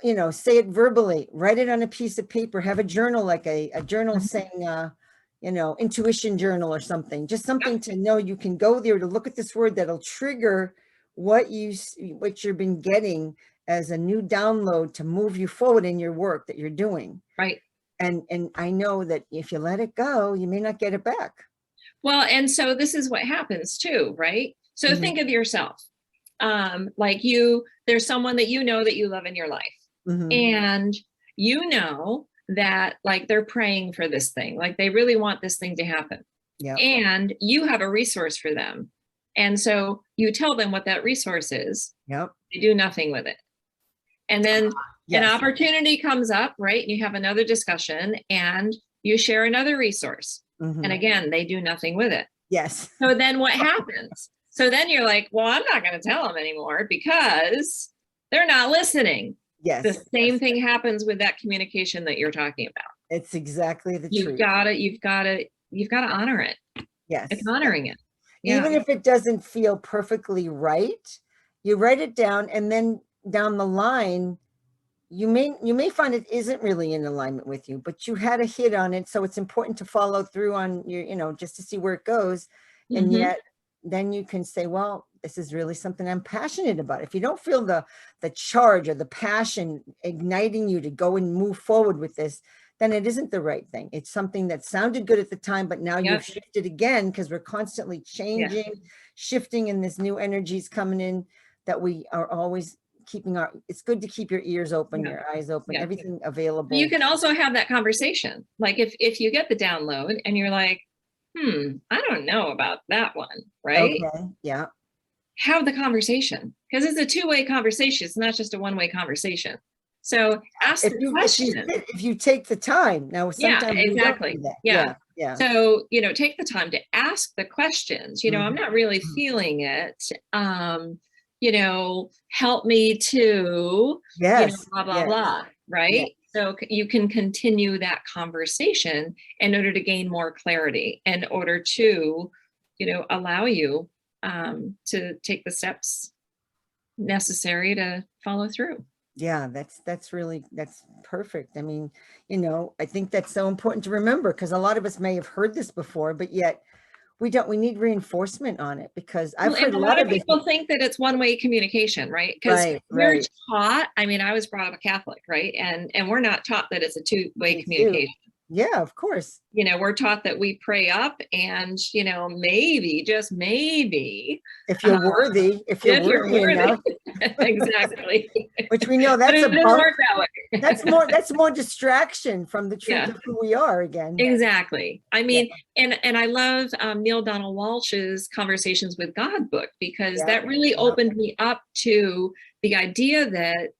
Speaker 1: say it verbally, write it on a piece of paper, have a journal, like a journal saying, intuition journal or something, just something to know you can go there to look at this word that'll trigger what you've been getting as a new download to move you forward in your work that you're doing.
Speaker 2: Right.
Speaker 1: And I know that if you let it go, you may not get it back.
Speaker 2: Well, and so this is what happens too, right? So think of yourself. Like there's someone that you know that you love in your life. And you know that like they're praying for this thing, like they really want this thing to happen.
Speaker 1: Yeah.
Speaker 2: And you have a resource for them. And so you tell them what that resource is.
Speaker 1: Yep.
Speaker 2: They do nothing with it. And then an opportunity comes up, right? And you have another discussion and you share another resource. And again, they do nothing with it.
Speaker 1: Yes.
Speaker 2: So then what happens? So then you're like, well, I'm not going to tell them anymore because they're not listening.
Speaker 1: Yes.
Speaker 2: The same thing happens with that communication that you're talking about.
Speaker 1: It's exactly the truth.
Speaker 2: You've got to honor it.
Speaker 1: Yes.
Speaker 2: It's honoring it. Yeah.
Speaker 1: Even if it doesn't feel perfectly right, you write it down, and then down the line, you may find it isn't really in alignment with you, but you had a hit on it. So it's important to follow through on your, just to see where it goes. And yet then you can say, well, this is really something I'm passionate about. If you don't feel the charge or the passion igniting you to go and move forward with this, then it isn't the right thing. It's something that sounded good at the time, but now you've shifted again, because we're constantly changing, shifting, and this new energies coming in that we are always keeping it's good to keep your ears open, your eyes open, everything available.
Speaker 2: You can also have that conversation. Like if you get the download and you're like, I don't know about that one, right?
Speaker 1: Okay. Yeah.
Speaker 2: Have the conversation, because it's a two-way conversation. It's not just a one-way conversation. So ask the question.
Speaker 1: If you take the time. Now, sometimes
Speaker 2: exactly.
Speaker 1: Yeah.
Speaker 2: So, take the time to ask the questions. I'm not really feeling it. Help me to, blah, blah, blah. Right. Yes. So you can continue that conversation in order to gain more clarity, in order to, allow you to take the steps necessary to follow through.
Speaker 1: Yeah, that's perfect. I mean, I think that's so important to remember, because a lot of us may have heard this before, but yet we need reinforcement on it, because I've heard a lot of
Speaker 2: people think that it's one-way communication, right? Because we're taught, I mean, I was brought up a Catholic, right? And we're not taught that it's a two-way communication.
Speaker 1: Yeah, of course.
Speaker 2: We're taught that we pray up and, maybe, just maybe.
Speaker 1: If you're worthy, if you're worthy enough.
Speaker 2: Exactly.
Speaker 1: Which we know that's that's more distraction from the truth of who we are again.
Speaker 2: Exactly. I mean, and I love Neil Donald Walsh's Conversations with God book, because that really opened me up to the idea that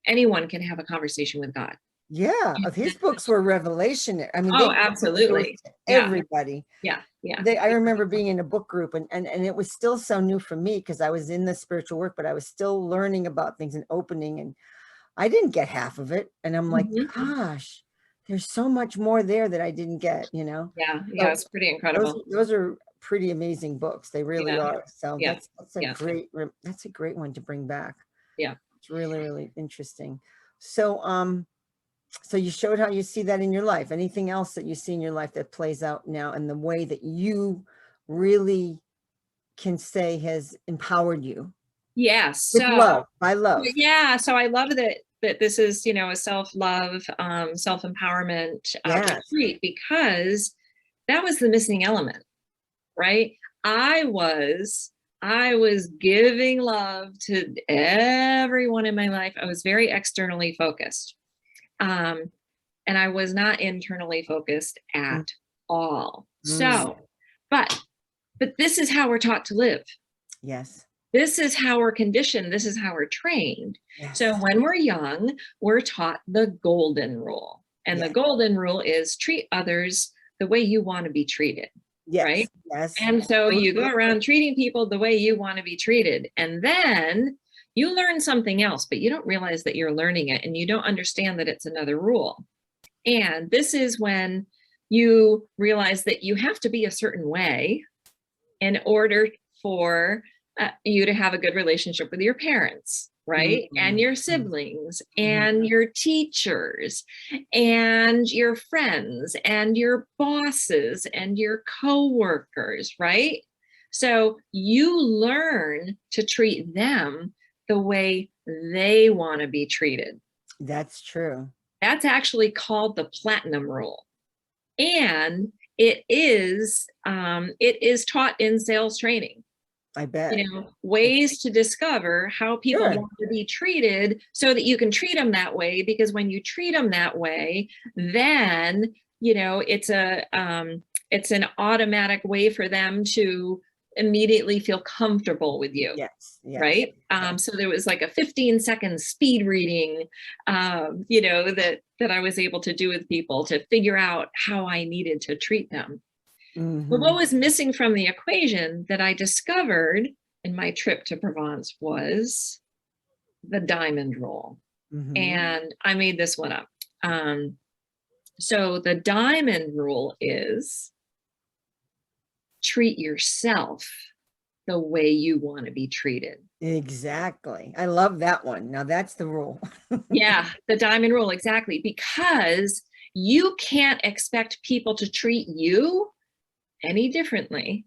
Speaker 2: anyone can have a conversation with God.
Speaker 1: Yeah, his books were revelation. I mean,
Speaker 2: absolutely.
Speaker 1: Everybody.
Speaker 2: Yeah.
Speaker 1: I remember being in a book group, and it was still so new for me, because I was in the spiritual work, but I was still learning about things and opening, and I didn't get half of it. And I'm like, gosh, there's so much more there that I didn't get,
Speaker 2: Yeah, it's pretty incredible.
Speaker 1: Those are pretty amazing books. They really are. So that's a great one to bring back.
Speaker 2: Yeah.
Speaker 1: It's really, really interesting. So, so you showed how you see that in your life. Anything else that you see in your life that plays out now, and the way that you really can say has empowered you?
Speaker 2: Yes.
Speaker 1: With love. By love.
Speaker 2: Yeah. So I love that this is, a self-love, self-empowerment retreat, because that was the missing element, right? I was giving love to everyone in my life. I was very externally focused. And I was not internally focused at all. So, but this is how we're taught to live.
Speaker 1: Yes.
Speaker 2: This is how we're conditioned. This is how we're trained. So
Speaker 1: Yes.
Speaker 2: when we're young, we're taught the golden rule. And the
Speaker 1: Yes.
Speaker 2: golden rule is treat others the way you want to be treated, right?
Speaker 1: Yes. Yes.
Speaker 2: And so you go
Speaker 1: Absolutely.
Speaker 2: around treating people the way you want to be treated. And then you learn something else, but you don't realize that you're learning it and you don't understand that it's another rule. And this is when you realize that you have to be a certain way in order for you to have a good relationship with your parents, right? And
Speaker 1: Mhm.
Speaker 2: your
Speaker 1: Mhm.
Speaker 2: siblings
Speaker 1: Mhm.
Speaker 2: and your teachers and your friends and your bosses and your coworkers, right? So you learn to treat them the way they want to be treated.
Speaker 1: That's true.
Speaker 2: That's actually called the platinum rule. And it is taught in sales training,
Speaker 1: I bet. It's
Speaker 2: ways to discover how people
Speaker 1: sure.
Speaker 2: want to be treated so that you can treat them that way, because when you treat them that way, then it's an automatic way for them to immediately feel comfortable with you,
Speaker 1: Yes. Yes.
Speaker 2: right?
Speaker 1: Yes.
Speaker 2: So there was like a 15-second speed reading, that I was able to do with people to figure out how I needed to treat them. But what
Speaker 1: Mhm.
Speaker 2: was missing from the equation that I discovered in my trip to Provence was the diamond rule.
Speaker 1: Mhm.
Speaker 2: And I made this one up. Um, so the diamond rule is treat yourself the way you want to be treated.
Speaker 1: Exactly. I love that one. Now that's the rule.
Speaker 2: Yeah, the diamond rule, exactly. Because you can't expect people to treat you any differently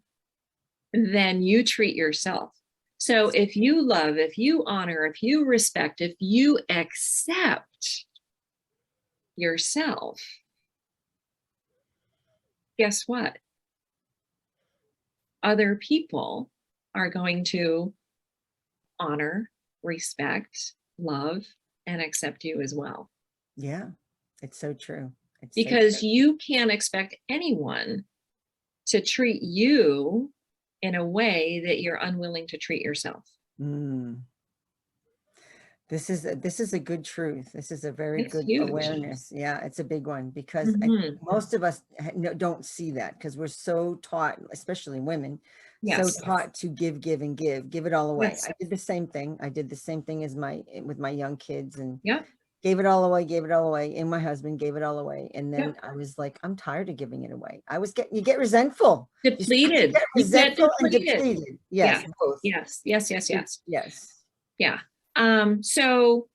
Speaker 2: than you treat yourself. So if you love, if you honor, if you respect, if you accept yourself, guess what? Other people are going to honor, respect, love, and accept you as well.
Speaker 1: Yeah. It's so true. It's so
Speaker 2: Because
Speaker 1: true.
Speaker 2: you can't expect anyone to treat you in a way that you're unwilling to treat yourself.
Speaker 1: Mm. This is a good truth. This is a very
Speaker 2: It's
Speaker 1: good
Speaker 2: huge.
Speaker 1: awareness. Yeah, it's a big one because I think
Speaker 2: Mhm.
Speaker 1: most of us don't see that because we're so taught, especially women, so
Speaker 2: Yes.
Speaker 1: taught to give and give it all away.
Speaker 2: Yes.
Speaker 1: I did the same thing. I did the same thing as with my young kids and
Speaker 2: Yep.
Speaker 1: gave it all away. And my husband gave it all away. And then
Speaker 2: Yep.
Speaker 1: I was like, I'm tired of giving it away. You get resentful. You start to
Speaker 2: Depleted.
Speaker 1: get
Speaker 2: You get
Speaker 1: resentful and
Speaker 2: depleted.
Speaker 1: depleted. Yes,
Speaker 2: Yeah.
Speaker 1: both.
Speaker 2: Yes. Yes. Yes. Yes.
Speaker 1: Yes.
Speaker 2: Yeah. So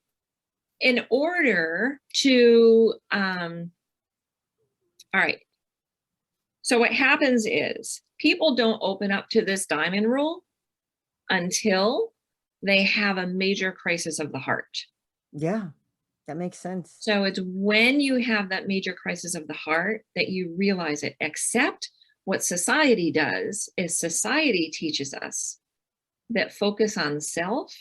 Speaker 2: in order to, all right. So what happens is people don't open up to this diamond rule until they have a major crisis of the heart.
Speaker 1: Yeah, that makes sense.
Speaker 2: So it's when you have that major crisis of the heart that you realize it. Except what society does is society teaches us that focus on self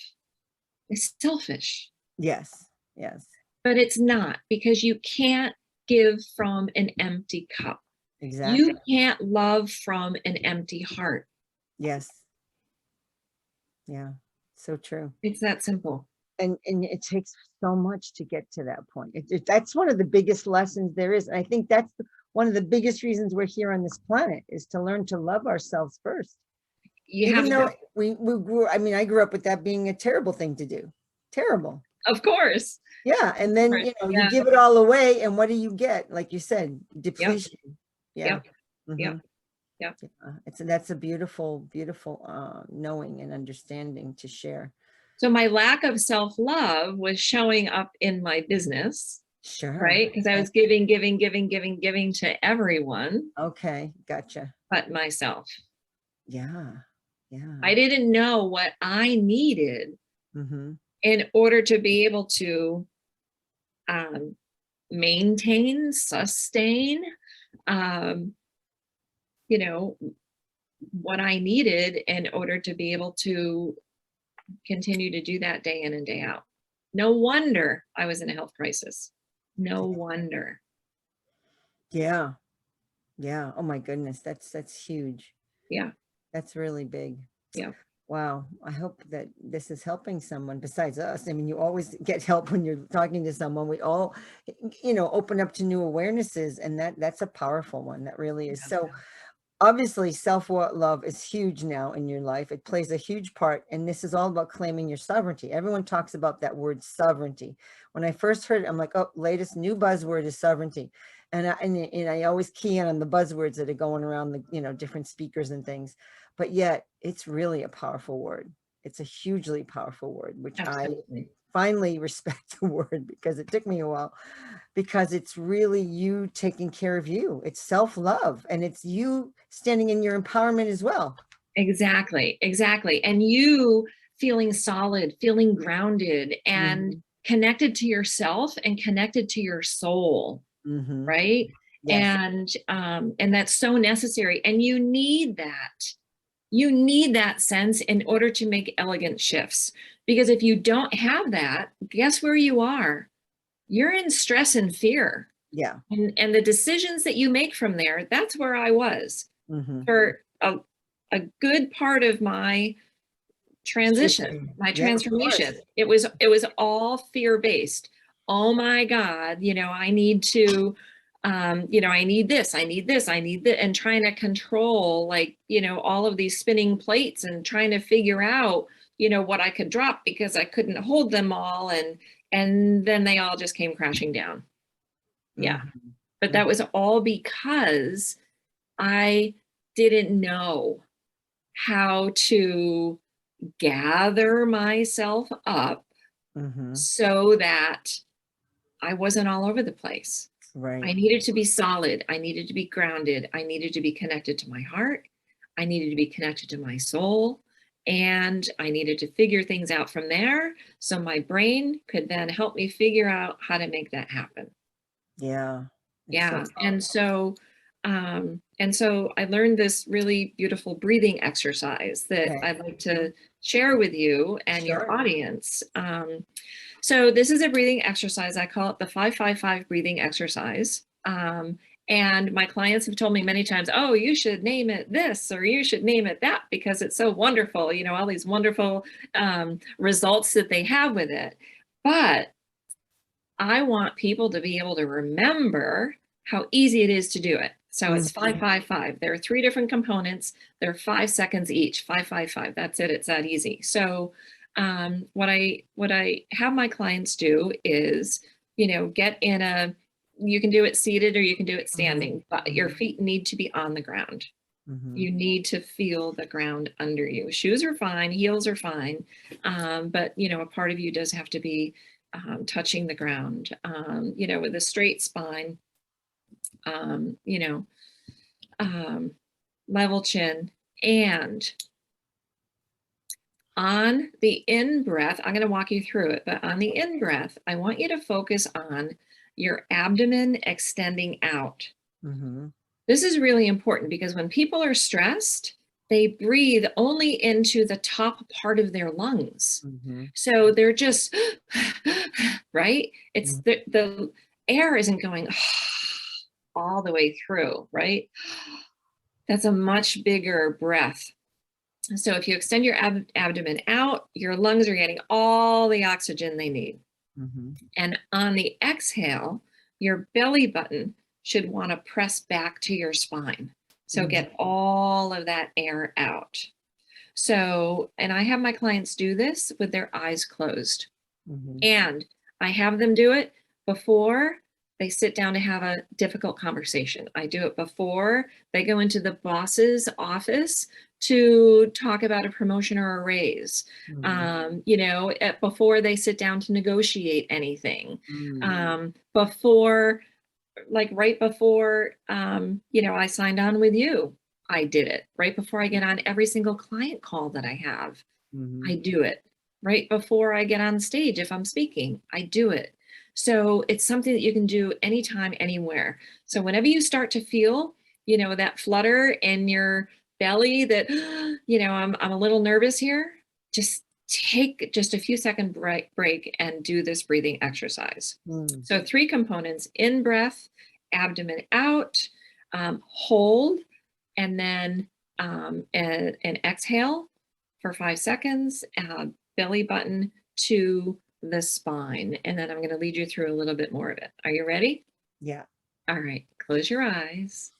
Speaker 2: is selfish,
Speaker 1: Yes. Yes.
Speaker 2: but it's not, because you can't give from an empty cup.
Speaker 1: Exactly.
Speaker 2: You can't love from an empty heart.
Speaker 1: Yes. Yeah. So true.
Speaker 2: It's that simple.
Speaker 1: And it takes so much to get to that point. That's one of the biggest lessons there is. And I think that's one of the biggest reasons we're here on this planet is to learn to love ourselves first.
Speaker 2: You have
Speaker 1: Even
Speaker 2: to,
Speaker 1: though we grew, I mean, I grew up with that being a terrible thing to do. Terrible.
Speaker 2: of course.
Speaker 1: Yeah. And then,
Speaker 2: Right.
Speaker 1: you
Speaker 2: Yeah.
Speaker 1: give it all away and what do you get? Like you said,
Speaker 2: Yep.
Speaker 1: depletion. Yeah.
Speaker 2: Yep.
Speaker 1: Hmm.
Speaker 2: Yep. Yep.
Speaker 1: That's a beautiful, beautiful knowing and understanding to share.
Speaker 2: So my lack of self-love was showing up in my business,
Speaker 1: Sure.
Speaker 2: right? Because I was giving to everyone
Speaker 1: Okay. Gotcha.
Speaker 2: but myself.
Speaker 1: Yeah. Yeah.
Speaker 2: I didn't know what I needed
Speaker 1: Mm-hmm.
Speaker 2: in order to be able to um, maintain, sustain, um, you know, what I needed in order to be able to continue to do that day in and day out. No wonder I was in a health crisis. No wonder.
Speaker 1: Yeah. Yeah. Oh my goodness. That's huge.
Speaker 2: Yeah.
Speaker 1: That's really big.
Speaker 2: Yeah.
Speaker 1: Wow. I hope that this is helping someone besides us. I mean, you always get help when you're talking to someone. We all, open up to new awarenesses, and that's a powerful one. That really is. So obviously, self-love is huge now in your life. It plays a huge part, and this is all about claiming your sovereignty. Everyone talks about that word sovereignty. When I first heard it, I'm like, oh, latest new buzzword is sovereignty. And I always key in on the buzzwords that are going around the, different speakers and things. But yet, it's really a powerful word. It's a hugely powerful word, which I
Speaker 2: Absolutely.
Speaker 1: finally respect the word, because it took me a while, because it's really you taking care of you. It's self-love, and it's you standing in your empowerment as well.
Speaker 2: Exactly, exactly. And you feeling solid, feeling grounded and
Speaker 1: Mhm.
Speaker 2: connected to yourself and connected to your soul,
Speaker 1: Mhm.
Speaker 2: right?
Speaker 1: Yes.
Speaker 2: And that's so necessary. And you need that. You need that sense in order to make elegant shifts. Because if you don't have that, guess where you are? You're in stress and fear.
Speaker 1: Yeah.
Speaker 2: And the decisions that you make from there, that's where I was
Speaker 1: Mhm.
Speaker 2: for a good part of my transition,
Speaker 1: Shifting.
Speaker 2: my
Speaker 1: Yeah, of course.
Speaker 2: transformation. It was all fear-based. Oh my God, I need to, I need this, I need this, I need that, and trying to control, like, all of these spinning plates and trying to figure out, what I could drop because I couldn't hold them all, and then they all just came crashing down. Yeah.
Speaker 1: Mhm.
Speaker 2: But that
Speaker 1: Mhm.
Speaker 2: was all because I didn't know how to gather myself up
Speaker 1: Mhm.
Speaker 2: so that I wasn't all over the place.
Speaker 1: Right.
Speaker 2: I needed to be solid. I needed to be grounded. I needed to be connected to my heart. I needed to be connected to my soul. And I needed to figure things out from there so my brain could then help me figure out how to make that happen.
Speaker 1: Yeah. It's so
Speaker 2: Yeah.
Speaker 1: powerful.
Speaker 2: And so I learned this really beautiful breathing exercise that
Speaker 1: Okay.
Speaker 2: I'd like to share with you and your
Speaker 1: Sure.
Speaker 2: audience. So this is a breathing exercise. I call it the 555 breathing exercise. And my clients have told me many times, oh, you should name it this or you should name it that because it's so wonderful, all these wonderful results that they have with it. But I want people to be able to remember how easy it is to do it. So it's
Speaker 1: Mhm.
Speaker 2: 555. There are three different components. They're 5 seconds each. 555. That's it. It's that easy. So what I have my clients do is, get in a. You can do it seated or you can do it
Speaker 1: Mhm.
Speaker 2: standing, but your
Speaker 1: Mhm.
Speaker 2: feet need to be on the ground.
Speaker 1: Mhm.
Speaker 2: You need to feel the ground under you. Shoes are fine, heels are fine, but a part of you does have to be touching the ground. With a straight spine, um, you know, um, level chin, and on the in breath, I'm going to walk you through it, but on the in breath, I want you to focus on your abdomen extending out.
Speaker 1: Mhm.
Speaker 2: This is really important because when people are stressed, they breathe only into the top part of their lungs.
Speaker 1: Mhm.
Speaker 2: So they're just, right? It's
Speaker 1: Mhm.
Speaker 2: the air isn't going all the way through, right? That's a much bigger breath. So if you extend your abdomen out, your lungs are getting all the oxygen they need.
Speaker 1: Mhm.
Speaker 2: And on the exhale, your belly button should want to press back to your spine. So
Speaker 1: Mhm.
Speaker 2: get all of that air out. So, and I have my clients do this with their eyes closed.
Speaker 1: Mhm.
Speaker 2: And I have them do it before they sit down to have a difficult conversation. I do it before they go into the boss's office to talk about a promotion or a raise.
Speaker 1: Mhm.
Speaker 2: Before they sit down to negotiate anything.
Speaker 1: Mm.
Speaker 2: Before, like right before, I signed on with you. I did it right before I get on every single client call that I have. I
Speaker 1: Mhm.
Speaker 2: do it right before I get on stage. If I'm speaking, I do it. So it's something that you can do anytime, anywhere. So whenever you start to feel, that flutter in your belly that, I'm a little nervous here, just take just a few second break and do this breathing exercise.
Speaker 1: Mm.
Speaker 2: So three components: in breath, abdomen out, hold, and then an exhale. for 5 seconds, belly button to the spine. And then I'm going to lead you through a little bit more of it. Are you ready?
Speaker 1: Yeah.
Speaker 2: All right. Close your eyes.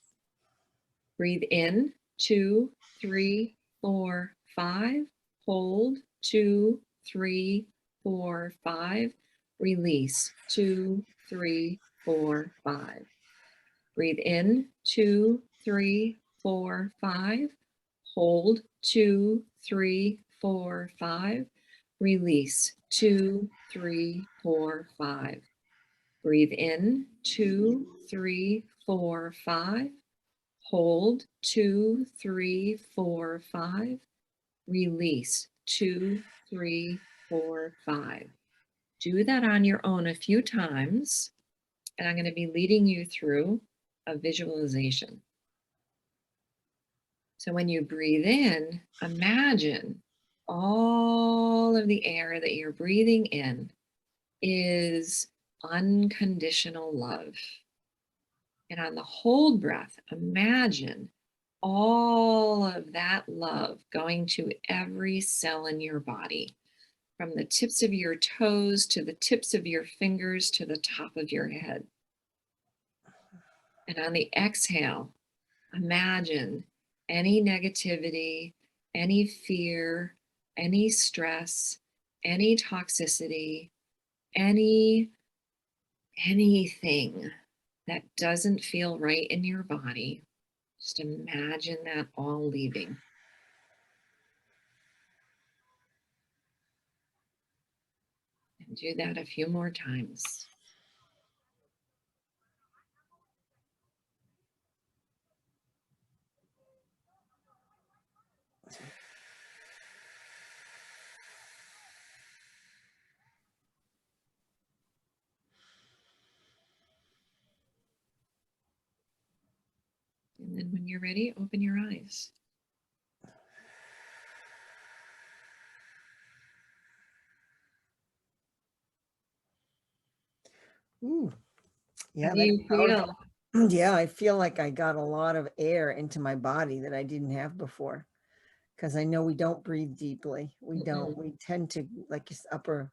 Speaker 2: Breathe in, 2, 3, 4, 5. Hold, 2, 3, 4, 5. Release, 2, 3, 4, 5. Breathe in, 2, 3, 4, 5. Hold, 2, 3, 4, 5. Release, 2, 3, 4, 5. Breathe in, 2, 3, 4, 5. Hold, 2, 3, 4, 5. Release, 2, 3, 4, 5. Do that on your own a few times, and I'm going to be leading you through a visualization. So when you breathe in, imagine all of the air that you're breathing in is unconditional love. And on the hold breath, imagine all of that love going to every cell in your body, from the tips of your toes to the tips of your fingers to the top of your head. And on the exhale, imagine any negativity, any fear, any stress, any toxicity, anything that doesn't feel right in your body. Just imagine that all leaving. And do that a few more times. And then when you're ready, open your eyes.
Speaker 1: Ooh.
Speaker 2: How
Speaker 1: Yeah,
Speaker 2: do
Speaker 1: that's
Speaker 2: you
Speaker 1: powerful.
Speaker 2: feel?
Speaker 1: Yeah, I feel like I got a lot of air into my body that I didn't have before. Because I know we don't breathe deeply. We don't.
Speaker 2: Mm-mm.
Speaker 1: We tend to like this upper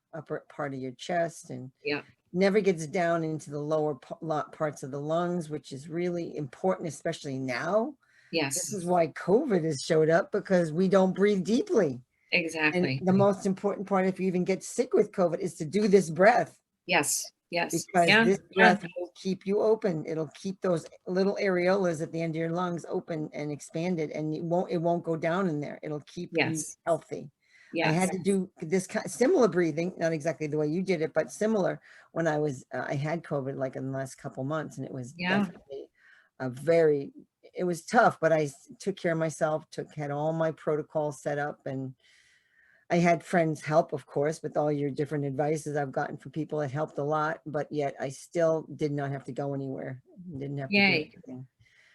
Speaker 1: part of your chest, and
Speaker 2: Yeah.
Speaker 1: never gets down into the lower parts of the lungs, which is really important, especially now. This
Speaker 2: Yes.
Speaker 1: is why COVID has showed up, because we don't breathe deeply. And
Speaker 2: Exactly.
Speaker 1: the most important part, if you even get sick with COVID, is to do this breath,
Speaker 2: Yes. Yes.
Speaker 1: because
Speaker 2: Yeah.
Speaker 1: this
Speaker 2: Yeah.
Speaker 1: breath will keep you open. It'll keep those little areolas at the end of your lungs open and expanded, and it won't go down in there. It'll keep you
Speaker 2: Yes.
Speaker 1: healthy. I
Speaker 2: Yes.
Speaker 1: had to do this similar breathing, not exactly the way you did it, but similar, when I had COVID, like in the last couple months, and it was
Speaker 2: Yeah.
Speaker 1: definitely it was tough, but I took care of myself, had all my protocols set up, and I had friends help, of course, with all your different advices I've gotten from people. It helped a lot, but yet I still did not have to go anywhere. Didn't have to do
Speaker 2: Yay.
Speaker 1: anything.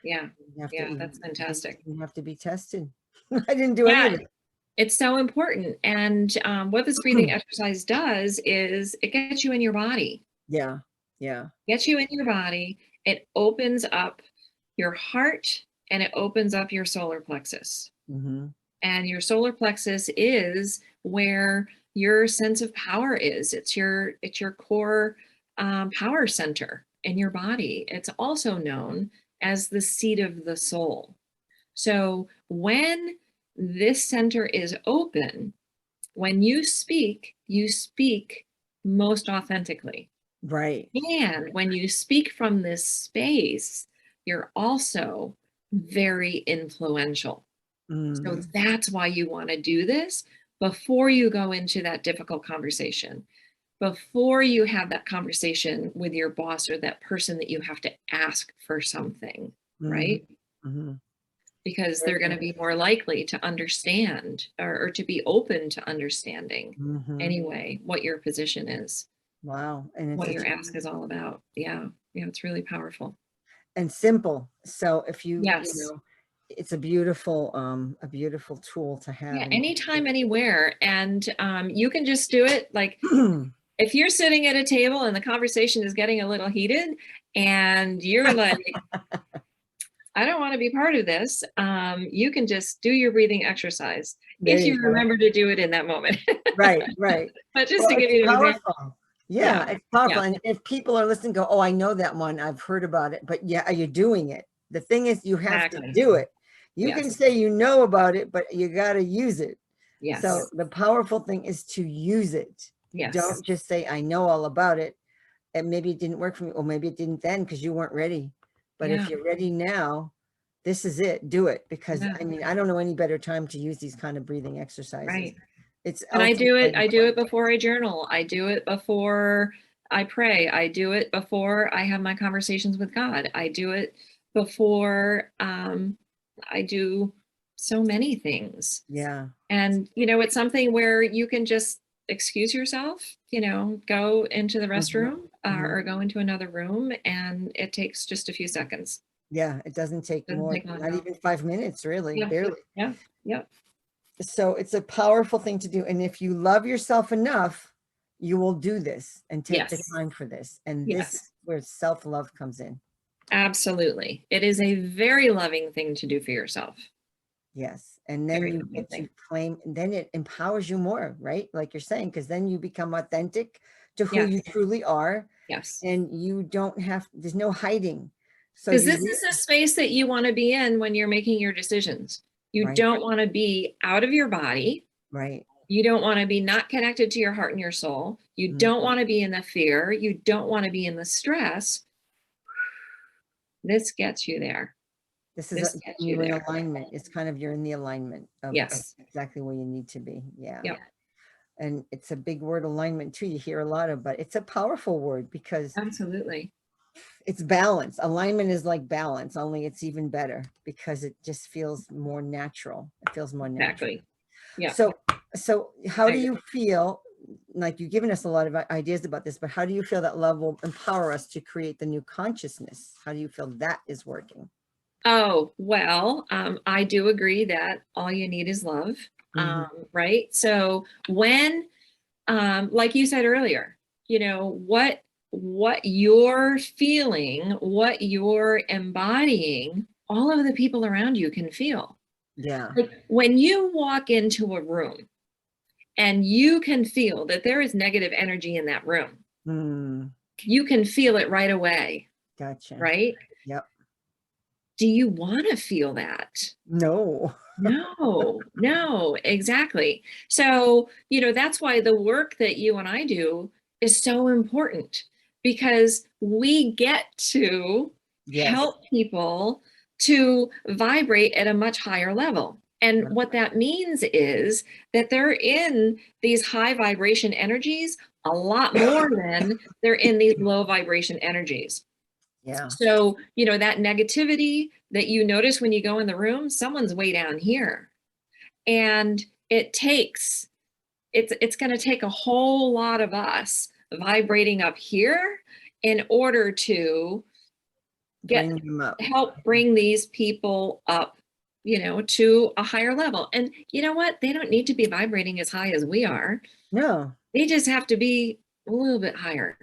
Speaker 2: Yeah.
Speaker 1: Didn't have to
Speaker 2: Yeah. That's
Speaker 1: even,
Speaker 2: fantastic.
Speaker 1: didn't have to be tested. I didn't do any
Speaker 2: Yeah.
Speaker 1: of it.
Speaker 2: It's so important. And what this breathing exercise does is it gets you in your body,
Speaker 1: Yeah. Yeah.
Speaker 2: gets you in your body. It opens up your heart and it opens up your solar plexus.
Speaker 1: Mm-hmm.
Speaker 2: And your solar plexus is where your sense of power is. It's your core power center in your body. It's also known as the seat of the soul. So when this center is open, when you speak most authentically.
Speaker 1: Right.
Speaker 2: And when you speak from this space, you're also very influential. So
Speaker 1: Mm.
Speaker 2: that's why you want to do this before you go into that difficult conversation, before you have that conversation with your boss or that person that you have to ask for something,
Speaker 1: Mm-hmm.
Speaker 2: right?
Speaker 1: Mm-hmm.
Speaker 2: Because they're going to be more likely to understand or to be open to understanding
Speaker 1: Mm-hmm.
Speaker 2: anyway what your position is,
Speaker 1: Wow. And
Speaker 2: what your ask is all about. Yeah. Yeah. It's really powerful.
Speaker 1: and simple. So if
Speaker 2: Yes.
Speaker 1: it's a beautiful tool to
Speaker 2: Yeah.
Speaker 1: have.
Speaker 2: Anytime, anywhere. And you can just do it like if you're sitting at a table and the conversation is getting a little heated and you're like, I don't want to be part of this. You can just do your breathing exercise
Speaker 1: There
Speaker 2: if
Speaker 1: you
Speaker 2: you
Speaker 1: go.
Speaker 2: remember to do it in that moment.
Speaker 1: Right, right.
Speaker 2: But just
Speaker 1: Well,
Speaker 2: to give
Speaker 1: it's
Speaker 2: you an example.
Speaker 1: powerful. Yeah,
Speaker 2: Yeah.
Speaker 1: it's powerful.
Speaker 2: Yeah.
Speaker 1: And if people are listening, go, oh, I know that one. I've heard about it. But yeah, are you doing it? The thing is, you have to
Speaker 2: Exactly.
Speaker 1: do it. You can
Speaker 2: Yes.
Speaker 1: say you know about it, but you got to use it. So
Speaker 2: Yes.
Speaker 1: the powerful thing is to use it.
Speaker 2: Yes.
Speaker 1: Don't just say, I know all about it. And maybe it didn't work for me. Or maybe it didn't then because you weren't ready. But
Speaker 2: Yeah.
Speaker 1: if you're ready now, this is it. Do it. Because
Speaker 2: Yeah.
Speaker 1: I mean, I don't know any better time to use these kind of breathing exercises.
Speaker 2: Right.
Speaker 1: It's
Speaker 2: And
Speaker 1: ultimately
Speaker 2: I do it
Speaker 1: important.
Speaker 2: before I journal. I do it before I pray. I do it before I have my conversations with God. I do it before I do so many things.
Speaker 1: Yeah.
Speaker 2: And, it's something where you can just excuse yourself, go into the
Speaker 1: Mhm,
Speaker 2: restroom
Speaker 1: mhm.
Speaker 2: or go into another room, and it takes just a few seconds.
Speaker 1: Yeah, it doesn't take
Speaker 2: Doesn't
Speaker 1: more,
Speaker 2: take long at
Speaker 1: not
Speaker 2: all.
Speaker 1: even 5 minutes, really,
Speaker 2: Yeah.
Speaker 1: barely.
Speaker 2: Yeah. Yeah.
Speaker 1: So it's a powerful thing to do, and if you love yourself enough, you will do this and take the
Speaker 2: Yes.
Speaker 1: time for this, and this
Speaker 2: Yes.
Speaker 1: is where self-love comes in.
Speaker 2: Absolutely. It is a very loving thing to do for yourself.
Speaker 1: Yes, and then
Speaker 2: Very
Speaker 1: you
Speaker 2: loving
Speaker 1: get
Speaker 2: thing.
Speaker 1: to claim, and then it empowers you more, right? Like you're saying, because then you become authentic to who
Speaker 2: Yes.
Speaker 1: you truly are,
Speaker 2: Yes.
Speaker 1: and you don't have, there's no hiding. So
Speaker 2: Because
Speaker 1: you
Speaker 2: this is a space that you want to be in when you're making your decisions. You
Speaker 1: right,
Speaker 2: don't want to be out of your body.
Speaker 1: right.
Speaker 2: You don't want to be not connected to your heart and your soul. You don't
Speaker 1: Mhm.
Speaker 2: want to be in the fear. You don't want to be in the stress. This gets you there.
Speaker 1: This is
Speaker 2: This
Speaker 1: getting
Speaker 2: gets you
Speaker 1: you in
Speaker 2: there.
Speaker 1: alignment. It's kind of, you're in the alignment of
Speaker 2: Yes.
Speaker 1: exactly where you need to be. Yeah.
Speaker 2: Yep.
Speaker 1: And it's a big word, alignment too. You hear a lot of, but it's a powerful word because
Speaker 2: Absolutely.
Speaker 1: it's balance. Alignment is like balance, only it's even better because it just feels more natural. It feels more natural.
Speaker 2: Exactly. Yeah.
Speaker 1: So, so how
Speaker 2: I
Speaker 1: do
Speaker 2: agree.
Speaker 1: you feel, like you've given us a lot of ideas about this, but how do you feel that love will empower us to create the new consciousness? How do you feel that is working?
Speaker 2: Oh, well, I do agree that all you need is love.
Speaker 1: Mhm.
Speaker 2: Right. So when, like you said earlier, what you're feeling, what you're embodying, all of the people around you can feel.
Speaker 1: Yeah.
Speaker 2: Like when you walk into a room and you can feel that there is negative energy in that room,
Speaker 1: Mm,
Speaker 2: you can feel it right away,
Speaker 1: gotcha.
Speaker 2: right?
Speaker 1: Yep.
Speaker 2: Do you want to feel that?
Speaker 1: No.
Speaker 2: No, no, exactly. So, that's why the work that you and I do is so important, because we get to
Speaker 1: Yes.
Speaker 2: help people to vibrate at a much higher level. And what that means is that they're in these high vibration energies a lot more than they're in these low vibration energies.
Speaker 1: Yeah.
Speaker 2: So, that negativity that you notice when you go in the room, someone's way down here. And it's going to take a whole lot of us vibrating up here in order to
Speaker 1: Bring them up.
Speaker 2: help bring these people up, to a higher level. And you know what? They don't need to be vibrating as high as we are.
Speaker 1: No.
Speaker 2: They just have to be a little bit higher,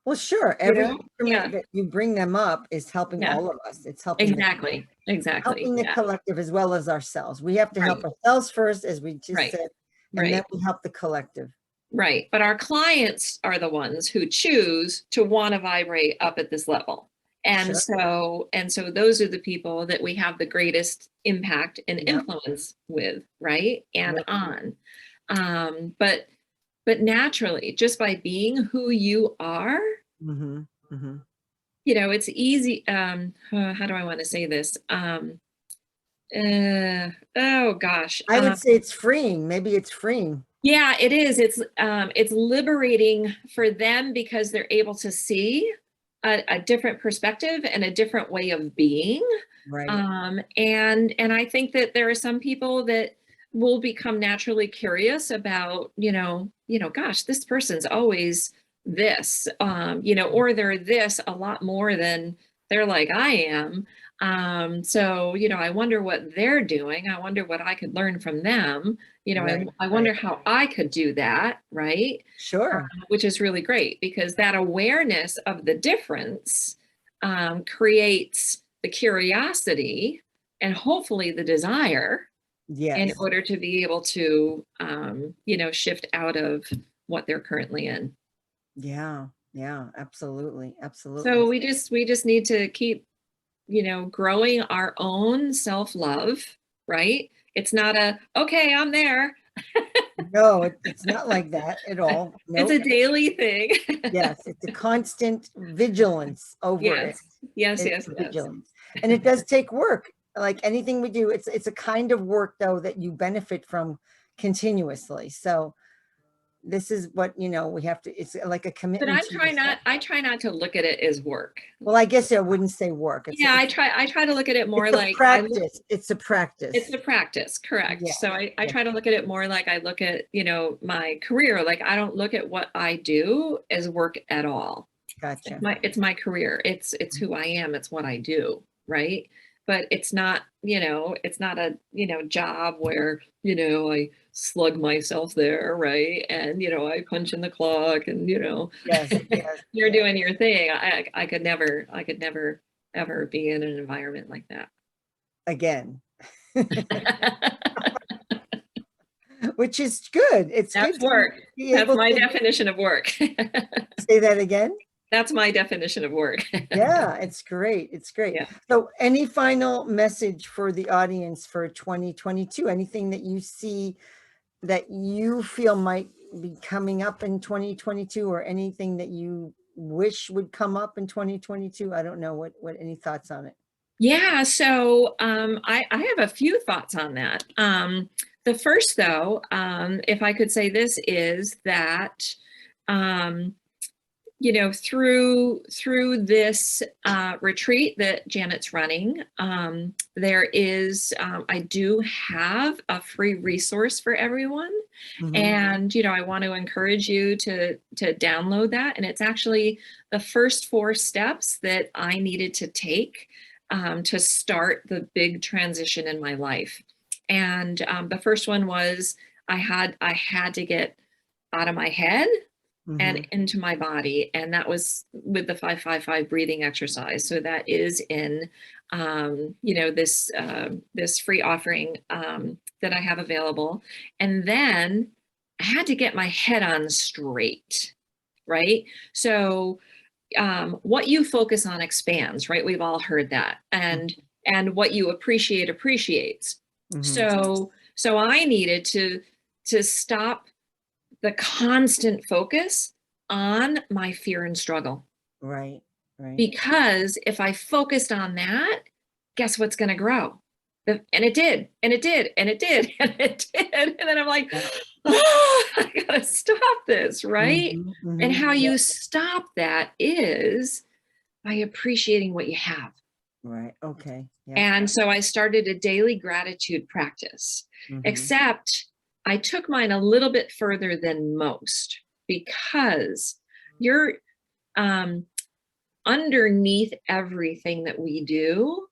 Speaker 1: Well, sure.
Speaker 2: you
Speaker 1: Every
Speaker 2: know?
Speaker 1: increment
Speaker 2: Yeah.
Speaker 1: that you bring them up is helping
Speaker 2: Yeah.
Speaker 1: all of us. It's
Speaker 2: Exactly. Exactly.
Speaker 1: helping the
Speaker 2: Yeah.
Speaker 1: collective as well as ourselves. We have to help
Speaker 2: Right.
Speaker 1: ourselves first, as we just
Speaker 2: Right.
Speaker 1: said, and then
Speaker 2: Right.
Speaker 1: we help the collective.
Speaker 2: Right. But our clients are the ones who choose to want to vibrate up at this level. And
Speaker 1: Sure.
Speaker 2: so those are the people that we have the greatest impact and
Speaker 1: Yep.
Speaker 2: influence with, right? And
Speaker 1: Yep.
Speaker 2: on. But naturally, just by being who you are,
Speaker 1: Mm-hmm. Mm-hmm.
Speaker 2: it's easy. How do I want to say this? Oh gosh.
Speaker 1: I would say it's freeing. Maybe it's freeing.
Speaker 2: Yeah, it is. It's liberating for them because they're able to see a different perspective and a different way of being.
Speaker 1: Right.
Speaker 2: And I think that there are some people that will become naturally curious about, gosh, this person's always this, or they're this a lot more than they're like I am. So, I wonder what they're doing. I wonder what I could learn from them.
Speaker 1: Right.
Speaker 2: I
Speaker 1: Right.
Speaker 2: wonder how I could do that, right?
Speaker 1: Sure.
Speaker 2: Which is really great because that awareness of the difference creates the curiosity and hopefully the desire in
Speaker 1: Yes.
Speaker 2: order to be able to, you know, shift out of what they're currently in.
Speaker 1: Yeah. Yeah. Absolutely.
Speaker 2: So
Speaker 1: Absolutely.
Speaker 2: we just need to keep, you know, growing our own self-love, right? It's not a, okay, I'm there.
Speaker 1: No, it's not like that at all.
Speaker 2: It's a
Speaker 1: Nope.
Speaker 2: daily thing.
Speaker 1: Yes, it's a constant vigilance over it.
Speaker 2: Yes, yes,
Speaker 1: It's
Speaker 2: yes,
Speaker 1: a
Speaker 2: yes.
Speaker 1: vigilance. And it does take work. Like anything we do, it's a kind of work though that you benefit from continuously. So this is what, we have to, it's like a
Speaker 2: But
Speaker 1: commitment to yourself.
Speaker 2: I try not to look at it as work.
Speaker 1: Well, I guess I wouldn't say work.
Speaker 2: Yeah, I try to look at it more
Speaker 1: It's a
Speaker 2: like
Speaker 1: practice. It's a
Speaker 2: it's
Speaker 1: practice.
Speaker 2: a practice, correct.
Speaker 1: Yeah.
Speaker 2: So I
Speaker 1: Yeah.
Speaker 2: try to look at it more like I look at, you know, my career. Like I don't look at what I do as work at all.
Speaker 1: Gotcha.
Speaker 2: It's my career. It's who I am. It's what I do, right? But it's not, you know, it's not a, you know, job where, you know, I slug myself there, right? And, you know, I punch in the clock and, you know,
Speaker 1: Yes. Yes.
Speaker 2: you're
Speaker 1: Yes.
Speaker 2: doing your thing. I could never ever be in an environment like that.
Speaker 1: Again. Which is good. It's
Speaker 2: That's
Speaker 1: good to
Speaker 2: work.
Speaker 1: be
Speaker 2: That's
Speaker 1: able
Speaker 2: my
Speaker 1: to
Speaker 2: definition of work.
Speaker 1: say that again.
Speaker 2: That's my definition of work.
Speaker 1: Yeah, it's great. It's great.
Speaker 2: Yeah.
Speaker 1: So any final message for the audience for 2022? Anything that you see that you feel might be coming up in 2022 or anything that you wish would come up in 2022? I don't know what any thoughts on it.
Speaker 2: Yeah, so I have a few thoughts on that. The first, though, if I could say this, is that um, you know, through this retreat that Janet's running, there is I do have a free resource for everyone,
Speaker 1: Mhm.
Speaker 2: and you know, I want to encourage you to download that. And it's actually the first 4 steps that I needed to take to start the big transition in my life. And the first one was I had to get out of my head and
Speaker 1: Mhm.
Speaker 2: into my body, and that was with the 555 breathing exercise. So that is in you know, this free offering that I have available. And then I had to get my head on straight, right? So what you focus on expands, right? We've all heard that. And what you appreciate appreciates.
Speaker 1: Mhm.
Speaker 2: So I needed to stop the constant focus on my fear and struggle.
Speaker 1: Right. Right.
Speaker 2: Because if I focused on that, guess what's going to grow? And it did, and it did, and it did, and it did. And then I'm like,
Speaker 1: Yeah.
Speaker 2: oh, I got to stop this, right?
Speaker 1: Mhm.
Speaker 2: And
Speaker 1: Mhm.
Speaker 2: how
Speaker 1: Yeah.
Speaker 2: you stop that is by appreciating what you have.
Speaker 1: Right. Okay. Yeah.
Speaker 2: And so I started a daily gratitude practice,
Speaker 1: Mhm.
Speaker 2: except I took mine a little bit further than most because you're um, underneath everything that we do,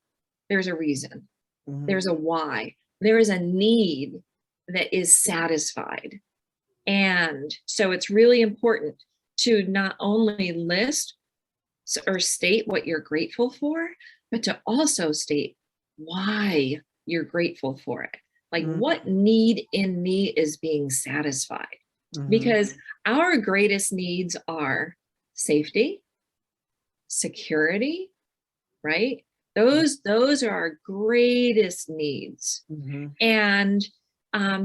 Speaker 2: there's a reason,
Speaker 1: Mhm.
Speaker 2: there's a why, there is a need that is satisfied. And so it's really important to not only list or state what you're grateful for, but to also state why you're grateful for it. Like,
Speaker 1: Mhm.
Speaker 2: what need in me is being satisfied?
Speaker 1: Mhm.
Speaker 2: Because our greatest needs are safety, security, right?
Speaker 1: Yeah.
Speaker 2: Those are our greatest needs.
Speaker 1: Mhm.
Speaker 2: And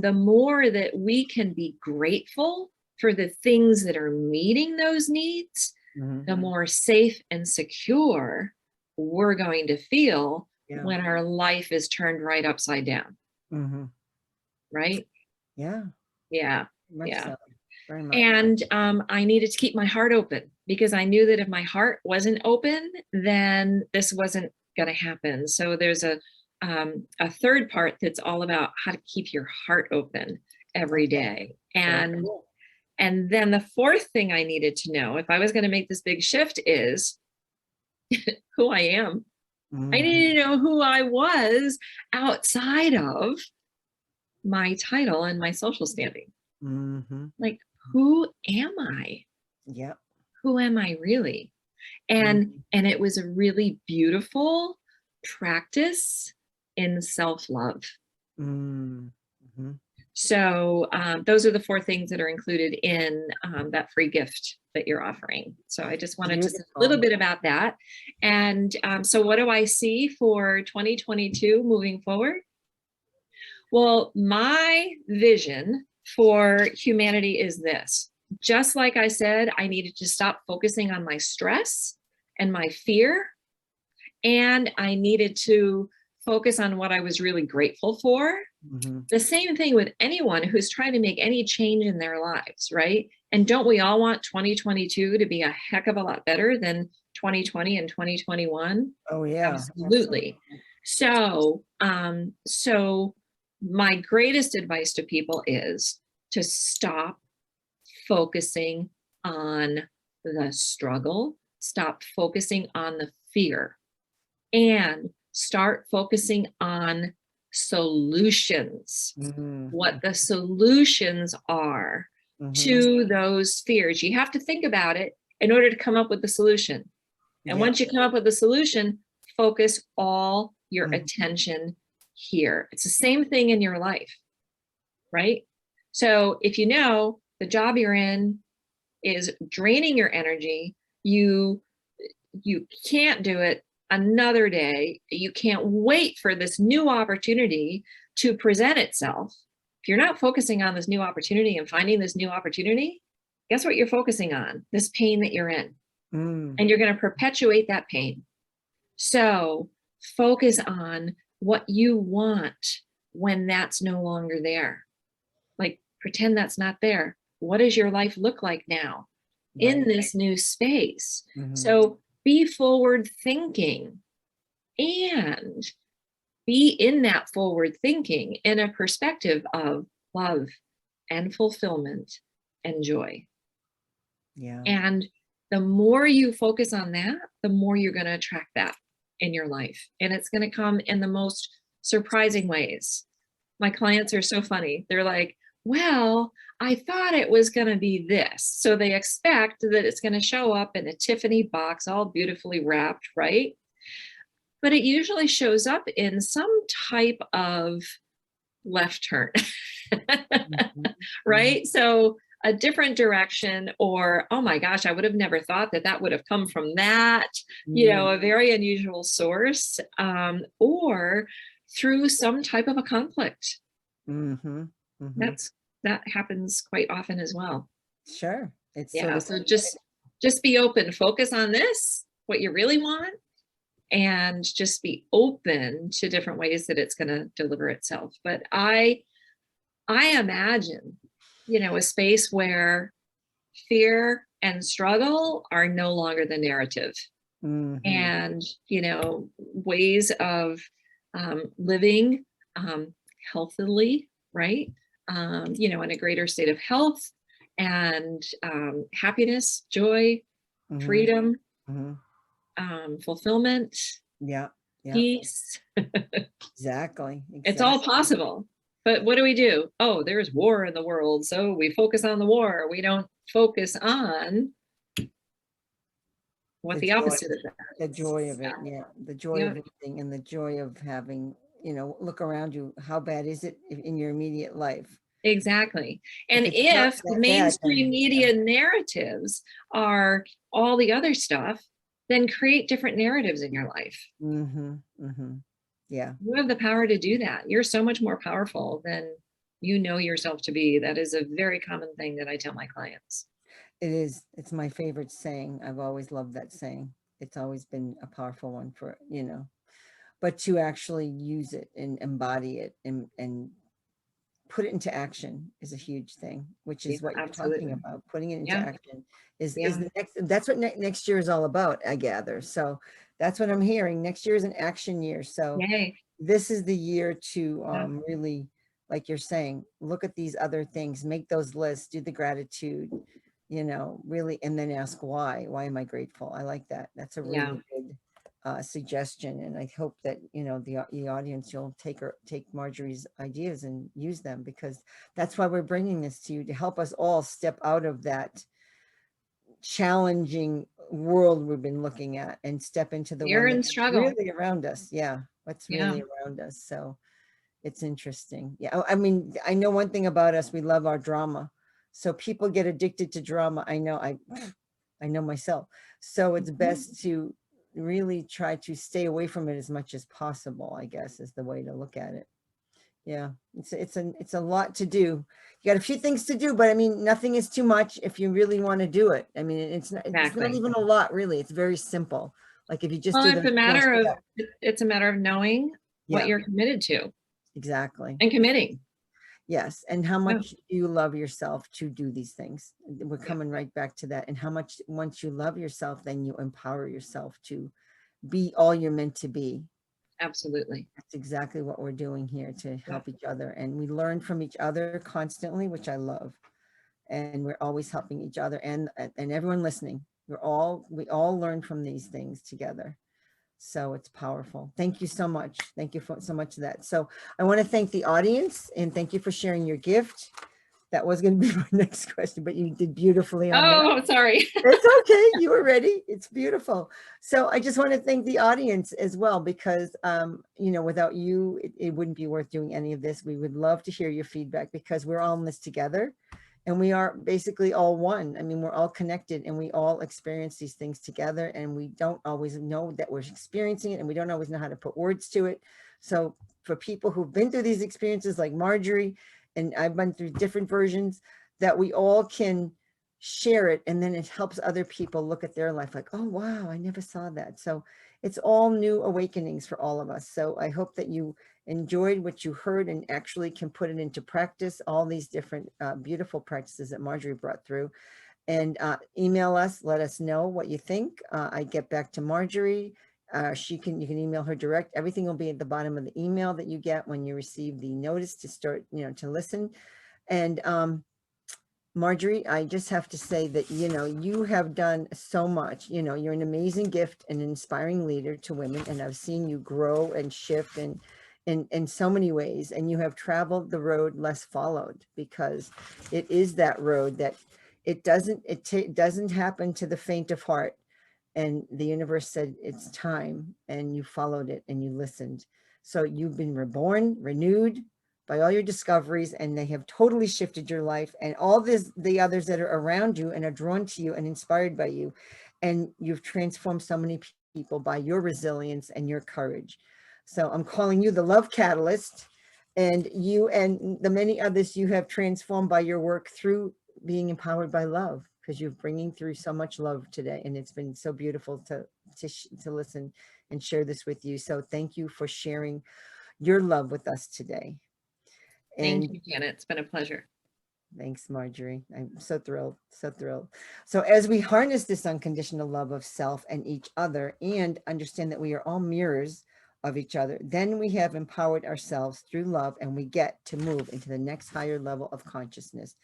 Speaker 2: the more that we can be grateful for the things that are meeting those needs,
Speaker 1: Mhm.
Speaker 2: the more safe and secure we're going to feel
Speaker 1: Yeah.
Speaker 2: when our life is turned right upside down,
Speaker 1: Mhm.
Speaker 2: right?
Speaker 1: Yeah.
Speaker 2: Yeah,
Speaker 1: Much
Speaker 2: yeah.
Speaker 1: so. Very much.
Speaker 2: And I needed to keep my heart open because I knew that if my heart wasn't open, then this wasn't going to happen. So there's a third part that's all about how to keep your heart open every
Speaker 1: Okay.
Speaker 2: day.
Speaker 1: Very cool.
Speaker 2: And then the fourth thing I needed to know if I was going to make this big shift is who I am. I
Speaker 1: Mhm.
Speaker 2: needed to know who I was outside of my title and my social standing.
Speaker 1: Mhm.
Speaker 2: Like, who am I?
Speaker 1: Yep.
Speaker 2: Who am I really? And
Speaker 1: Mhm.
Speaker 2: it was a really beautiful practice in self-love.
Speaker 1: Mm-hmm.
Speaker 2: So those are the 4 things that are included in that free gift that you're offering. So I just wanted to say a little
Speaker 1: Beautiful.
Speaker 2: bit about that. And so what do I see for 2022 moving forward? Well, my vision for humanity is this. Just like I said, I needed to stop focusing on my stress and my fear, and I needed to focus on what I was really grateful for.
Speaker 1: Mm-hmm.
Speaker 2: The same thing with anyone who's trying to make any change in their lives, right? And don't we all want 2022 to be a heck of a lot better than 2020 and 2021?
Speaker 1: Oh yeah, absolutely.
Speaker 2: Absolutely. So my greatest advice to people is to stop focusing on the struggle, stop focusing on the fear, and start focusing on solutions,
Speaker 1: Mm-hmm.
Speaker 2: what the solutions are
Speaker 1: Mm-hmm.
Speaker 2: to those fears. You have to think about it in order to come up with the solution. And
Speaker 1: Yeah.
Speaker 2: once you come up with the solution, focus all your
Speaker 1: Mm-hmm.
Speaker 2: attention here. It's the same thing in your life, right? So if you know the job you're in is draining your energy, you can't do it another day. You can't wait for this new opportunity to present itself. If you're not focusing on this new opportunity and finding this new opportunity, guess what you're focusing on? This pain that you're in.
Speaker 1: Mm.
Speaker 2: And you're going to perpetuate that pain. So focus on what you want when that's no longer there. Like pretend that's not there. What does your life look like now in
Speaker 1: Right.
Speaker 2: this new space?
Speaker 1: Mm-hmm.
Speaker 2: So be forward thinking and be in that forward thinking in a perspective of love and fulfillment and joy.
Speaker 1: Yeah.
Speaker 2: And the more you focus on that, the more you're going to attract that in your life. And it's going to come in the most surprising ways. My clients are so funny. They're like, well, I thought it was going to be this. So they expect that it's going to show up in a Tiffany box, all beautifully wrapped, right? But it usually shows up in some type of left turn,
Speaker 1: Mm-hmm. Mm-hmm.
Speaker 2: right? So a different direction, or oh my gosh, I would have never thought that that would have come from that,
Speaker 1: Mm-hmm.
Speaker 2: a very unusual source, or through some type of a conflict.
Speaker 1: Mm-hmm. Mm-hmm.
Speaker 2: That happens quite often as well.
Speaker 1: Sure. It's sort
Speaker 2: Yeah,
Speaker 1: of
Speaker 2: so just be open, focus on this, what you really want, and just be open to different ways that it's going to deliver itself. But I imagine, a space where fear and struggle are no longer the narrative,
Speaker 1: mm-hmm.
Speaker 2: and ways of living healthily, right? In a greater state of health and happiness, joy,
Speaker 1: Mm-hmm.
Speaker 2: freedom,
Speaker 1: Mm-hmm.
Speaker 2: fulfillment,
Speaker 1: Yeah. Yeah.
Speaker 2: peace.
Speaker 1: Exactly.
Speaker 2: It's all
Speaker 1: Exactly.
Speaker 2: possible. But what do? Oh, there's war in the world. So we focus on the war. We don't focus on what
Speaker 1: The
Speaker 2: the
Speaker 1: joy.
Speaker 2: opposite of that
Speaker 1: The
Speaker 2: is.
Speaker 1: joy of it. Yeah. The joy
Speaker 2: Yeah,
Speaker 1: of everything and the joy of having, look around you. How bad is it in your immediate life?
Speaker 2: exactly.
Speaker 1: If
Speaker 2: And
Speaker 1: it's not
Speaker 2: if the
Speaker 1: that bad,
Speaker 2: mainstream
Speaker 1: then yeah.
Speaker 2: media narratives are all the other stuff, then create different narratives in your life.
Speaker 1: Mm-hmm. Mm-hmm. Yeah.
Speaker 2: You have the power to do that. You're so much more powerful than you know yourself to be. That is a very common thing that I tell my clients.
Speaker 1: It is. It's my favorite saying. I've always loved that saying. It's always been a powerful one but to actually use it and embody it and put it into action is a huge thing, which
Speaker 2: Yeah,
Speaker 1: is what you're talking
Speaker 2: absolutely.
Speaker 1: about. Putting it into
Speaker 2: Yeah,
Speaker 1: action is
Speaker 2: yeah.
Speaker 1: the that's what next year is all about, I gather. So that's what I'm hearing. Next year is an action year. So
Speaker 2: Yay.
Speaker 1: this is the year to
Speaker 2: Yeah.
Speaker 1: really, like you're saying, look at these other things, make those lists, do the gratitude, really, and then ask why am I grateful? I like that. That's a
Speaker 2: Yeah.
Speaker 1: really good suggestion, and I hope that the audience, you'll take Margery's ideas and use them, because that's why we're bringing this to you, to help us all step out of that challenging world we've been looking at and step into the
Speaker 2: Fear
Speaker 1: one
Speaker 2: and
Speaker 1: that's
Speaker 2: struggle.
Speaker 1: really around us. Yeah, what's
Speaker 2: Yeah,
Speaker 1: really around us. So it's interesting. Yeah, I mean, I know one thing about us, we love our drama. So people get addicted to drama. I know myself. So it's best to really try to stay away from it as much as possible, I guess, is the way to look at it. Yeah, it's a lot to do. You got a few things to do, but I mean, nothing is too much if you really want to do it. I mean, it's not
Speaker 2: exactly.
Speaker 1: even a lot, really. It's very simple. Like if you just
Speaker 2: Well,
Speaker 1: do
Speaker 2: it's
Speaker 1: the
Speaker 2: a
Speaker 1: first
Speaker 2: matter of
Speaker 1: step.
Speaker 2: it's a matter of knowing what
Speaker 1: Yeah,
Speaker 2: you're committed to
Speaker 1: exactly.
Speaker 2: and committing.
Speaker 1: Yes, and how
Speaker 2: Yeah,
Speaker 1: much you love yourself to do these things. We're
Speaker 2: yeah,
Speaker 1: coming right back to that. And how much, once you love yourself, then you empower yourself to be all you're meant to be.
Speaker 2: absolutely.
Speaker 1: That's exactly what we're doing here, to
Speaker 2: Yeah,
Speaker 1: help each other. And we learn from each other constantly, which I love. And we're always helping each other and everyone listening. We all learn from these things together. So it's powerful. Thank you so much. Thank you so much for that. So I want to thank the audience and thank you for sharing your gift. That was going to be my next question, but you did beautifully on that.
Speaker 2: oh, sorry.
Speaker 1: It's okay. You were ready. It's beautiful. So I just want to thank the audience as well, because, without you, it wouldn't be worth doing any of this. We would love to hear your feedback because we're all in this together and we are basically all one. I mean, we're all connected and we all experience these things together, and we don't always know that we're experiencing it and we don't always know how to put words to it. So for people who've been through these experiences like Margery, and I've been through different versions, that we all can share it, and then it helps other people look at their life like, oh wow, I never saw that. So it's all new awakenings for all of us. So I hope that you enjoyed what you heard and actually can put it into practice, all these different beautiful practices that Margery brought through. And email us, let us know what you think. I get back to Margery. You can email her direct. Everything will be at the bottom of the email that you get when you receive the notice to start, to listen. And Margery, I just have to say that, you have done so much. You're an amazing gift and an inspiring leader to women. And I've seen you grow and shift in so many ways. And you have traveled the road less followed, because it is that road that it doesn't happen to the faint of heart. And the universe said, it's time, and you followed it and you listened. So you've been reborn, renewed by all your discoveries, and they have totally shifted your life and all the others that are around you and are drawn to you and inspired by you. And you've transformed so many people by your resilience and your courage. So I'm calling you the love catalyst, and you and the many others you have transformed by your work through being empowered by love, because you're bringing through so much love today, and it's been so beautiful to listen and share this with you. So thank you for sharing your love with us today.
Speaker 2: Thank
Speaker 1: And
Speaker 2: you, Janet. It's been a pleasure.
Speaker 1: thanks, Margery. I'm so thrilled, so thrilled. So as we harness this unconditional love of self and each other, and understand that we are all mirrors of each other, then we have empowered ourselves through love, and we get to move into the next higher level of consciousness.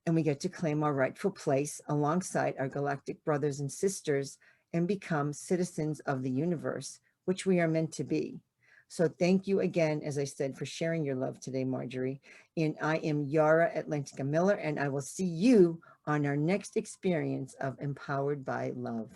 Speaker 1: And we get to claim our rightful place alongside our galactic brothers and sisters and become citizens of the universe, which we are meant to be. So thank you again, as I said, for sharing your love today, Margery. And I am Yara Atlantica Miller, and I will see you on our next experience of Empowered by Love.